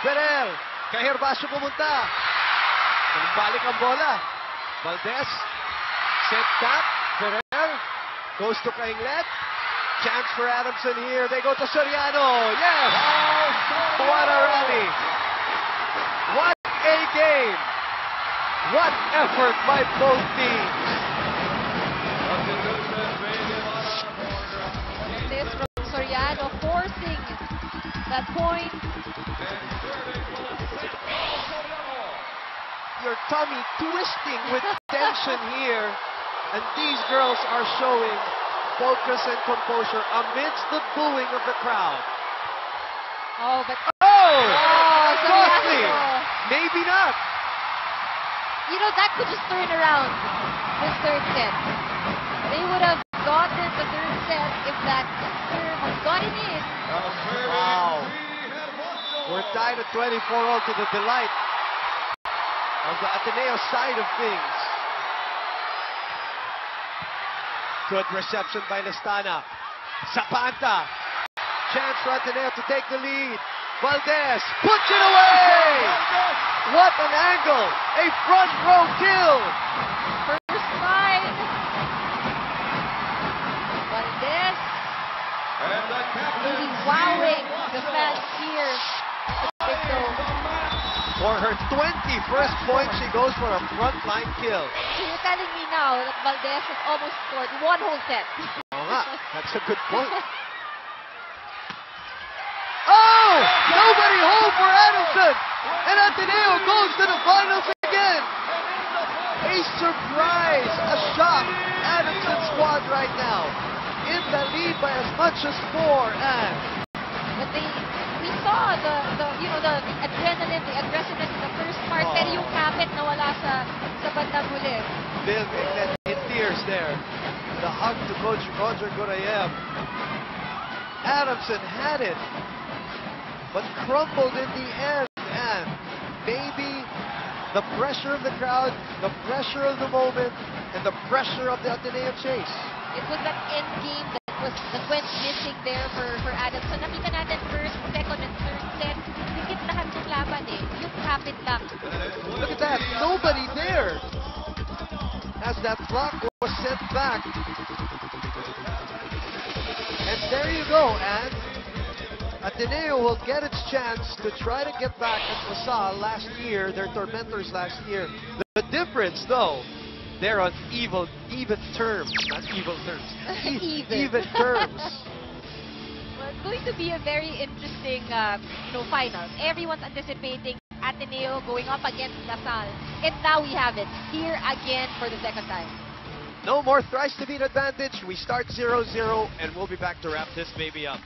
Ferrer. Kay Herbacio pumunta. Balik ang bola. Valdez. Set back. Ferrer. Goes to Kainglet. Chance for Adamson here. They go to Soriano. Yes! What a rally. What a game. What effort by both teams. this from Soriano forcing that point. Your tummy twisting with tension here. And these girls are showing focus and composure amidst the booing of the crowd. Oh, but costly. Soriano. Maybe not. You know, that could just turn around this third set. They would have gotten the third set if that serve had gotten in. Wow. We're tied at 24-all to the delight of the Ateneo side of things. Good reception by Listana. Zapanta. Chance for Ateneo to take the lead. Valdez puts it away! What an angle! A front row kill! First line. Valdez really wowing the fans here at Big Dome. For her 21st point, she goes for a frontline kill. So you're telling me now that Valdez has almost scored one whole set. Oo nga, that's a good point. Oh! Nobody home for Adamson! And Ateneo goes to the finals again! A surprise! A shock! Adamson squad right now in the lead by as much as 4, and But we saw the adrenaline, the aggressiveness in the first part, pero yung kapit nawala sa bandang huli. Bill Iglet in tears there. The hug to Coach Roger Gurayev. Adamson had it, but crumbled in the end, and maybe the pressure of the crowd, the pressure of the moment, and the pressure of the Ateneo chase. It was that end game that went missing there for Adamson. Nakita natin first, second, and third set. Higit lahat ng laban eh. Yung kapit lang. Look at that, nobody there as that block was sent back. And there you go, and Ateneo will get its chance to try to get back at LaSalle last year, their tormentors last year. The difference, though, they're on even terms, not evil terms. Even terms. Well, it's going to be a very interesting finals. Everyone's anticipating Ateneo going up against LaSalle. And now we have it here again for the second time. No more thrice to beat advantage. We start 0-0, and we'll be back to wrap this baby up.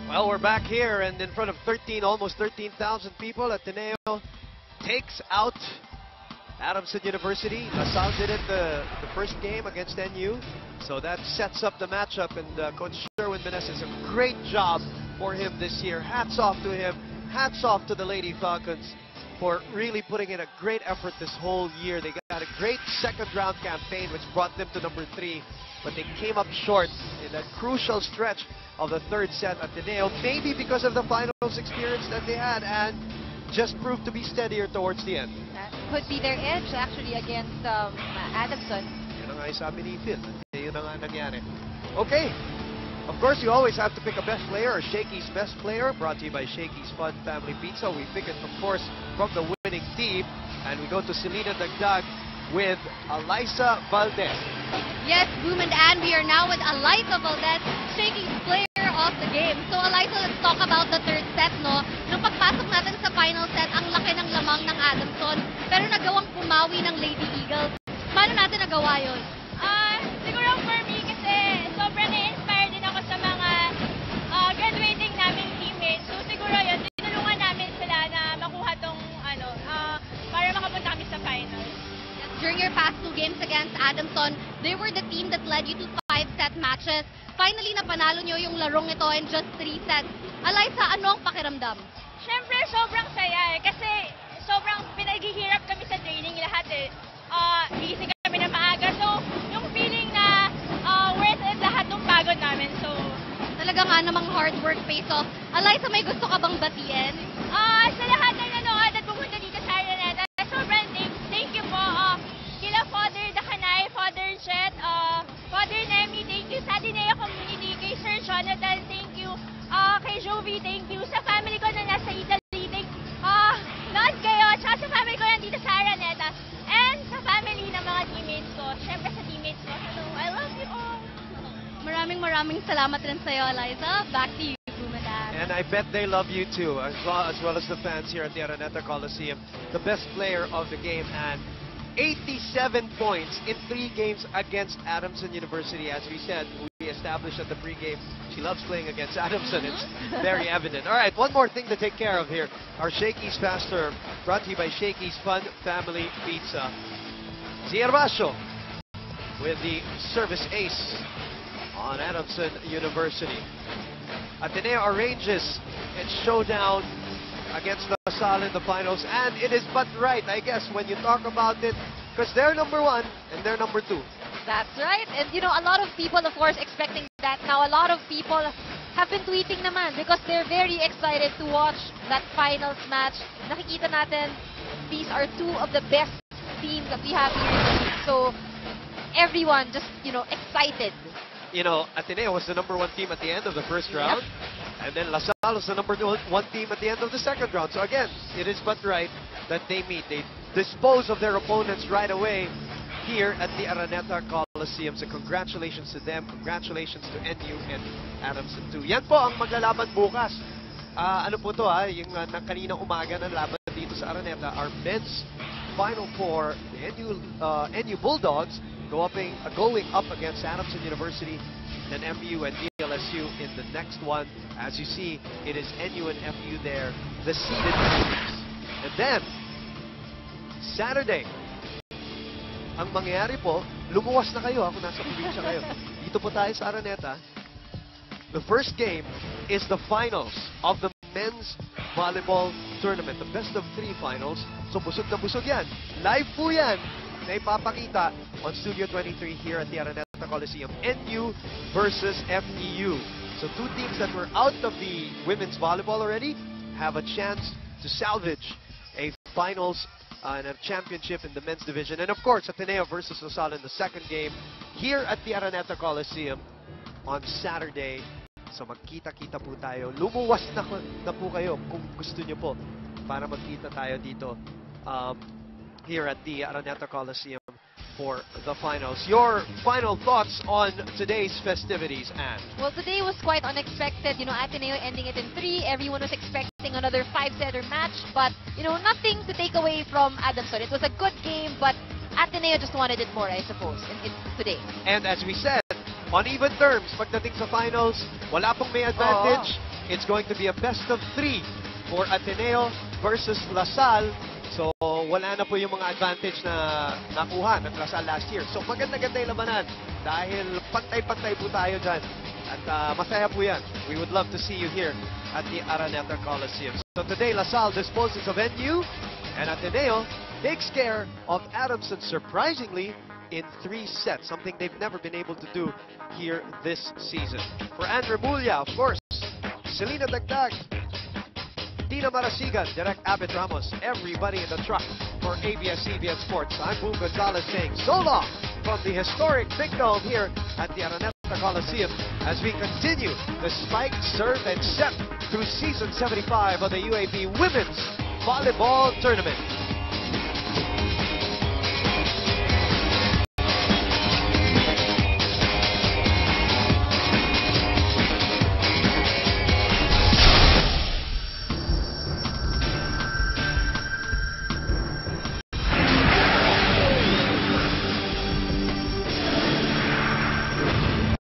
Well, we're back here, and in front of almost 13,000 people, Ateneo takes out Adamson University. LaSalle did it the first game against NU, so that sets up the matchup, and Coach Sherwin Meneses, a great job for him this year. Hats off to him. Hats off to the Lady Falcons for really putting in a great effort this whole year. They got a great second-round campaign, which brought them to number 3, but they came up short in that crucial stretch of the third set. Ateneo, maybe because of the finals experience that they had, and just proved to be steadier towards the end. That could be their edge actually against Adamson. Yun ang sabi ni Phil. Yun ang nangyari. Okay. Of course, you always have to pick a best player, or Shakey's best player, brought to you by Shakey's Fun Family Pizza. We pick it, of course, from the winning team, and we go to Selena Dagdag with Alyssa Valdez. Yes, Boom and Ann, we are now with Alyssa Valdez, Shakey's player of the game. So Alyssa, let's talk about the third set, no? Nung pagpasok natin sa final set, ang laki ng lamang ng Adamson, pero nagawang pumawi ng Lady Eagles. Paano natin nagawa yun? Siguro for me kasi sobrang na-inspire din ako sa mga graduating naming teammates. So siguro yun, tinulungan namin sila na makuha tong para makapunta kami sa finals. During your past 2 games against Adamson, they were the team that led you to 5-set matches. Finally, napanalo nyo yung larong ito in just 3 sets. Alyssa, ano ang pakiramdam? Siyempre, sobrang saya kasi sobrang pinaghihirap kami sa training lahat eh. Gising kami na maaga. So, yung feeling na worth it lahat ng pagod namin. So, talaga nga namang hard work pays off. Alyssa, may gusto ka bang batiin? Sa lahat ng nanood at pumunta dito sa Araneta, sobrang thank you po. Kila Father Dakanay, Father Jet, Father Nemi, thank you. Sa Ateneo Community, kay Sir Jonathan, thank you. Kay Jovi, thank you. Sa family ko na nasa Italy, thank lahat kayo. Tsaka sa family ko nandito sa Araneta. And sa family ng mga teammates ko. Siyempre sa teammates ko. Hello, I love you all. Maraming salamat rin sa'yo, Alyssa. Back to you, Boom and And I bet they love you too, as well as the fans here at the Araneta Coliseum. The best player of the game, and 87 points in 3 games against Adamson University. As we said, we established at the pregame, she loves playing against Adamson. It's very evident. All right, one more thing to take care of here. Our Shakey's Faster, brought to you by Shakey's Fun Family Pizza. Zierbacio with the service ace on Adamson University. Ateneo arranges its showdown against LaSalle in the finals, and it is but right, I guess, when you talk about it, because they're number 1 and they're number 2. That's right. And you know, a lot of people, of course, expecting that. Now, a lot of people have been tweeting naman because they're very excited to watch that finals match. Nakikita natin, these are 2 of the best teams that we have here in the league. So, everyone just, you know, excited. You know, Ateneo was the number 1 team at the end of the first round. And then LaSalle was the number 1 team at the end of the second round. So again, it is but right that they meet. They dispose of their opponents right away here at the Araneta Coliseum. So congratulations to them. Congratulations to NU and Adamson too. Yan po ang maglalaban bukas. Ano po to yung kaninang umaga na laban dito sa Araneta. Our men's Final Four, the NU Bulldogs, going up against Adamson University, and MU and DLSU in the next one. As you see, it is NU and MU there, the seeded teams. And then, Saturday, ang mangyayari po, lumuwas na kayo kung nasa probinsya kayo. Dito po tayo sa Araneta. The first game is the finals of the men's volleyball tournament, the best of 3 finals. So busog na busog yan. Live po yan na ipapakita on Studio 23 here at the Araneta Coliseum. NU versus FEU. So 2 teams that were out of the women's volleyball already have a chance to salvage a finals and a championship in the men's division. And of course, Ateneo versus LaSalle in the second game here at the Araneta Coliseum on Saturday. So magkita-kita po tayo. Lumuwas na po kayo kung gusto nyo po para magkita tayo dito here at the Araneta Coliseum for the finals. Your final thoughts on today's festivities, Anne? Well, today was quite unexpected. You know, Ateneo ending it in 3. Everyone was expecting another 5-setter match, but you know, nothing to take away from Adamson. It was a good game, but Ateneo just wanted it more, I suppose, today. And as we said, on even terms, pagdating sa finals, wala pong may advantage. It's going to be a best of 3 for Ateneo versus LaSalle. So, wala na po yung mga advantage na nakuha ng LaSalle last year. So, maganda-ganda yung labanan dahil pantay-pantay po tayo dyan. At masaya po yan. We would love to see you here at the Araneta Coliseum. So, today, LaSalle disposes of NU, and Ateneo takes care of Adamson, surprisingly, in 3 sets, something they've never been able to do here this season. For Anne Remulla, of course, Selena Dagdag, Tina Marasigan, Direct Abed Ramos, everybody in the truck for ABS-CBN Sports. I'm Boom Gonzalez saying so long from the historic Big Dome here at the Araneta Coliseum as we continue the spike, serve, and set through Season 75 of the UAP Women's Volleyball Tournament.